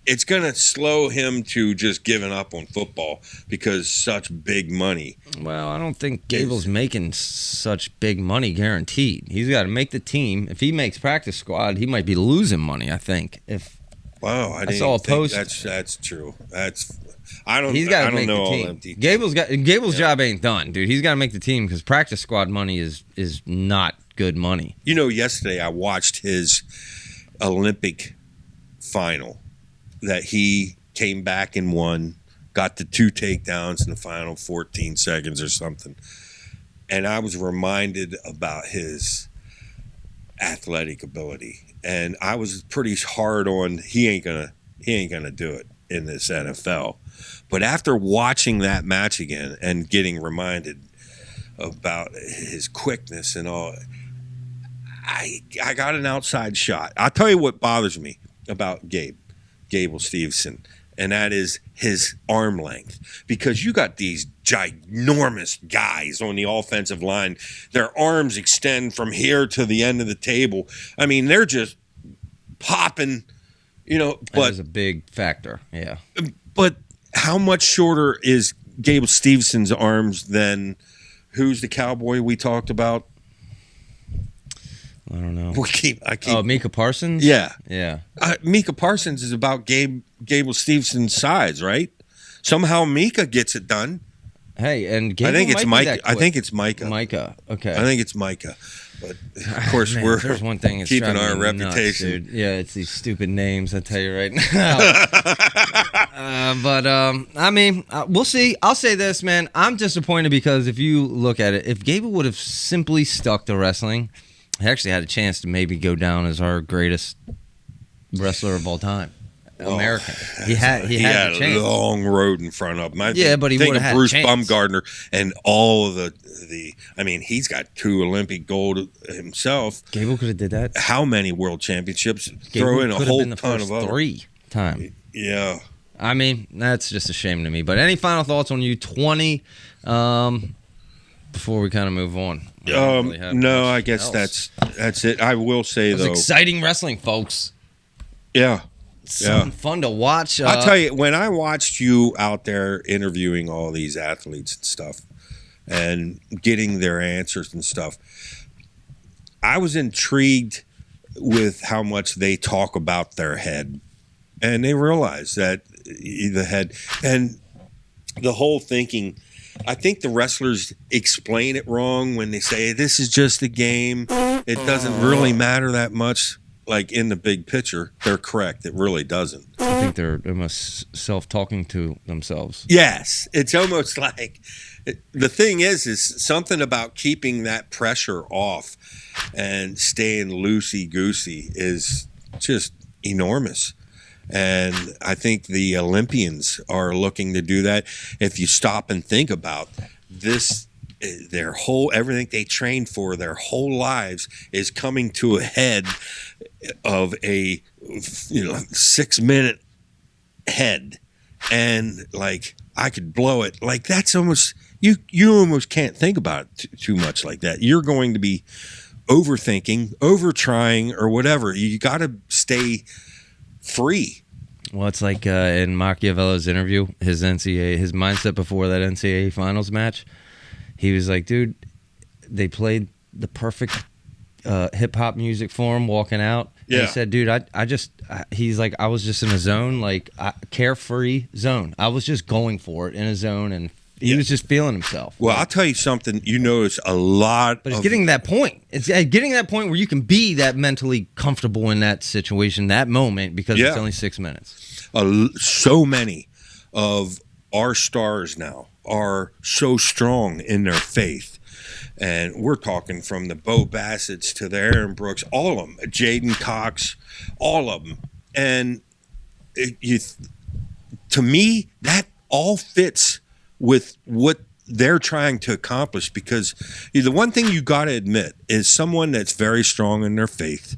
it's going to slow him to just giving up on football because such big money. Well, I don't think Gable's making such big money guaranteed. He's got to make the team. If he makes practice squad, he might be losing money, I think. Wow, I didn't saw a think post. that's true. He's got I to don't make know the all team. them details. Gable's job ain't done, dude. He's got to make the team because practice squad money is not good money. You know, yesterday I watched his Olympic final that he came back and won, got the 2 takedowns in the final 14 seconds or something. And I was reminded about his athletic ability. And I was pretty hard on he ain't gonna do it in this NFL. But after watching that match again and getting reminded about his quickness and all, I got an outside shot. I'll tell you what bothers me about Gable Stevenson, and that is his arm length. Because you got these ginormous guys on the offensive line. Their arms extend from here to the end of the table. I mean, they're just popping, That but is a big factor, yeah. but how much shorter is Gable Stevenson's arms than who's the cowboy we talked about? I don't know. I keep. Oh, Micah Parsons? Yeah. Yeah. Micah Parsons is about Gable Stevenson's size, right? Somehow Micah gets it done. Hey, and Gable I think it's might be Micah. that quick. I think it's Micah. Micah. Okay. I think it's Micah. But of course, Man, we're if there's one thing that's keeping driving our me nuts, reputation. dude. Yeah, it's these stupid names. I tell you right now. I mean, we'll see. I'll say this, man. I'm disappointed because if you look at it, if Gable would have simply stuck to wrestling, he actually had a chance to maybe go down as our greatest wrestler of all time. American. He had He a had chance. a long road in front of him. But he think would of have had a Bruce chance. Bumgardner and all of the. I mean, he's got 2 Olympic gold himself. Gable could have did that. How many world championships? Gable Throw in a could have whole been the ton first of other. 3 time. Yeah. I mean, that's just a shame to me. But any final thoughts on U20 before we kind of move on? I don't really have No, much I guess else. that's it. I will say It was though. exciting wrestling, folks. Yeah. Something fun to watch. I'll tell you, when I watched you out there interviewing all these athletes and stuff and getting their answers and stuff, I was intrigued with how much they talk about their head. And they realize that the head and the whole thinking, I think the wrestlers explain it wrong when they say, this is just a game. It doesn't really matter that much. Like in the big picture, they're correct. It really doesn't. I think they're almost self-talking to themselves. Yes, it's almost like the thing is something about keeping that pressure off and staying loosey goosey is just enormous. And I think the Olympians are looking to do that. If you stop and think about this, everything they trained for their whole lives is coming to a head of a 6-minute head, and like I could blow it. Like that's almost you almost can't think about it too much like that. You're going to be overthinking, over trying, or whatever. You got to stay free. Well, it's like in Machiavelli's interview, his mindset before that NCAA finals match. He was like, dude, they played the perfect hip hop music for him walking out. Yeah. He said, dude, he's like, I was just in a zone, like carefree zone. I was just going for it in a zone, and He was just feeling himself. Well, I'll tell you something. You notice a lot. But it's getting to that point. It's getting to that point where you can be that mentally comfortable in that situation, that moment, because it's only 6 minutes. So many of our stars now are so strong in their faith. And we're talking from the Bo Bassett's to the Aaron Brooks, all of them, Jaden Cox, all of them. And to me, that all fits with what they're trying to accomplish, because the one thing you got to admit is someone that's very strong in their faith,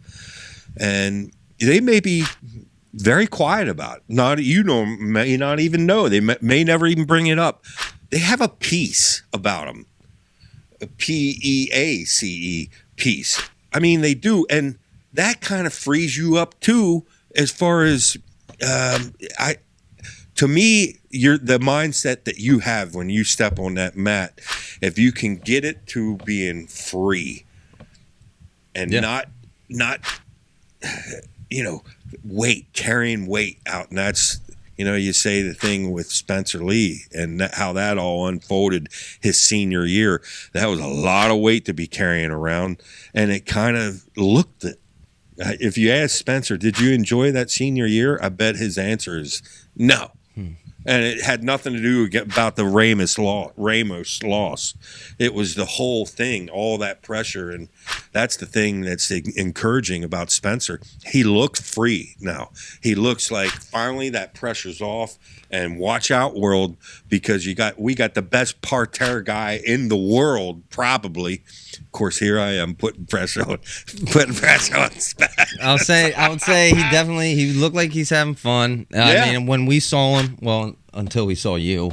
and they may be very quiet about it. May not even know. They may never even bring it up. They have a peace about them. A PEACE, peace. I mean, they do, and that kind of frees you up too. As far as to me, the mindset that you have when you step on that mat, if you can get it to being free and not carrying weight out, and that's. You say the thing with Spencer Lee and how that all unfolded his senior year. That was a lot of weight to be carrying around, and it kind of looked it. If you ask Spencer, did you enjoy that senior year? I bet his answer is no. And it had nothing to do about the Ramos loss. It was the whole thing, all that pressure. And that's the thing that's encouraging about Spencer. He looks free now. He looks like finally that pressure's off. And watch out, world, because we got the best parterre guy in the world, probably. Of course, here I am putting pressure on Spencer. I would say he looked like he's having fun. I mean, when we saw him, well, until we saw you,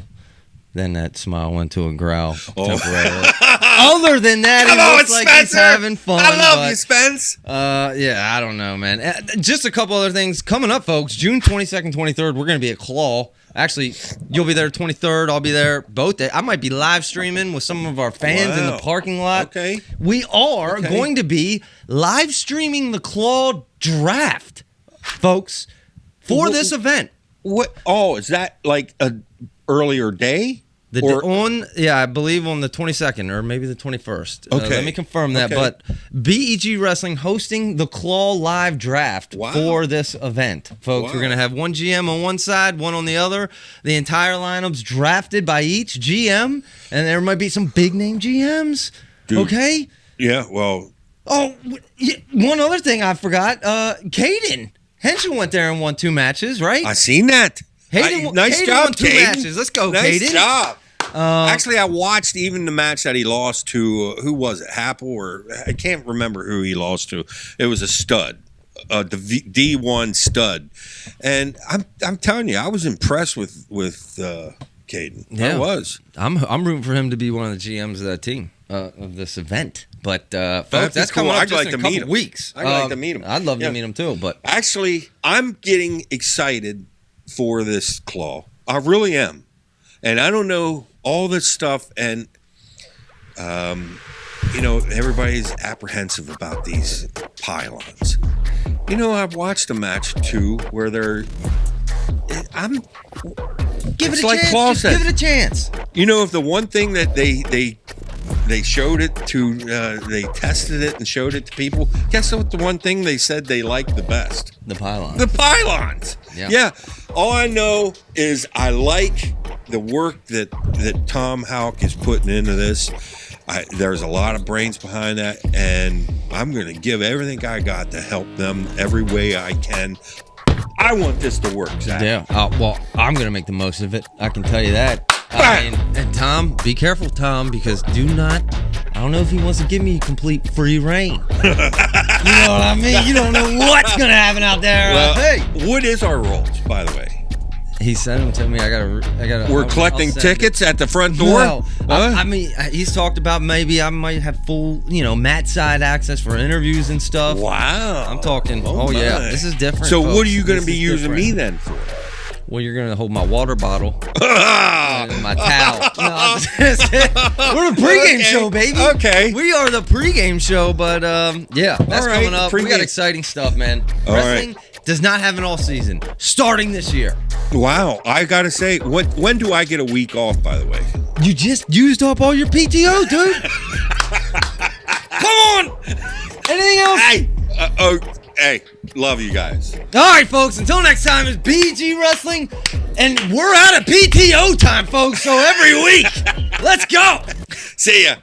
then that smile went to a growl temporarily. Other than that, he looks like he's having fun. I love you, Spence. I don't know, man. Just a couple other things coming up, folks. June 22nd, 23rd, we're going to be at Claw. Actually, you'll be there 23rd. I'll be there both days. I might be live streaming with some of our fans in the parking lot. Okay. We are going to be live streaming the Claw draft, folks, for this event. What? Oh, is that like an earlier day? I believe on the 22nd or maybe the 21st. Okay. Let me confirm that. But BEG Wrestling hosting the Claw Live Draft for this event, folks. We're going to have one GM on one side, one on the other. The entire lineup's drafted by each GM, and there might be some big name GMs. Dude. Okay? Yeah, well. Oh, one other thing I forgot. Caden Henshaw went there and won 2 matches, right? I seen that. Nice job, won 2 matches. Let's go, Caden. Nice job. Actually, I watched even the match that he lost to, who was it, Happel, or I can't remember who he lost to. It was a stud, the D1 stud. And I'm telling you, I was impressed with Caden. Yeah. I was. I'm rooting for him to be one of the GMs of that team, of this event. But, folks, that's coming up just in a couple weeks. I'd like to meet him. I'd love to meet him, too. But actually, I'm getting excited for this Claw. I really am. And I don't know all this stuff, and everybody's apprehensive about these pylons. I've watched a match too where give it a chance. Give it a chance. If the one thing that they showed it to, they tested it and showed it to people. Guess what? The one thing they said they liked the best. The pylons. The pylons. Yeah. All I know is I like the work that Tom Houck is putting into this. There's a lot of brains behind that, and I'm going to give everything I got to help them every way I can. I want this to work, Zach. Yeah. Well, I'm going to make the most of it. I can tell you that. And Tom, be careful, Tom, because I don't know if he wants to give me complete free reign. You know what I mean? You don't know what's going to happen out there. Well, what is our roles, by the way? He sent them to me. I gotta. We're collecting tickets at the front door. No, I mean, he's talked about maybe I might have full, mat side access for interviews and stuff. Wow, I'm talking. Oh yeah, this is different. So folks, what are you going to be using me then for? Well, you're going to hold my water bottle and my towel. No, we're the pregame show, baby. Okay. We are the pregame show, but that's coming up. We got exciting stuff, man. Wrestling does not have an all season starting this year. Wow. I got to say, when do I get a week off, by the way? You just used up all your PTO, dude. Come on. Anything else? Hey, love you guys. All right, folks. Until next time, it's BG Wrestling, and we're out of PTO time, folks. So every week, let's go. See ya.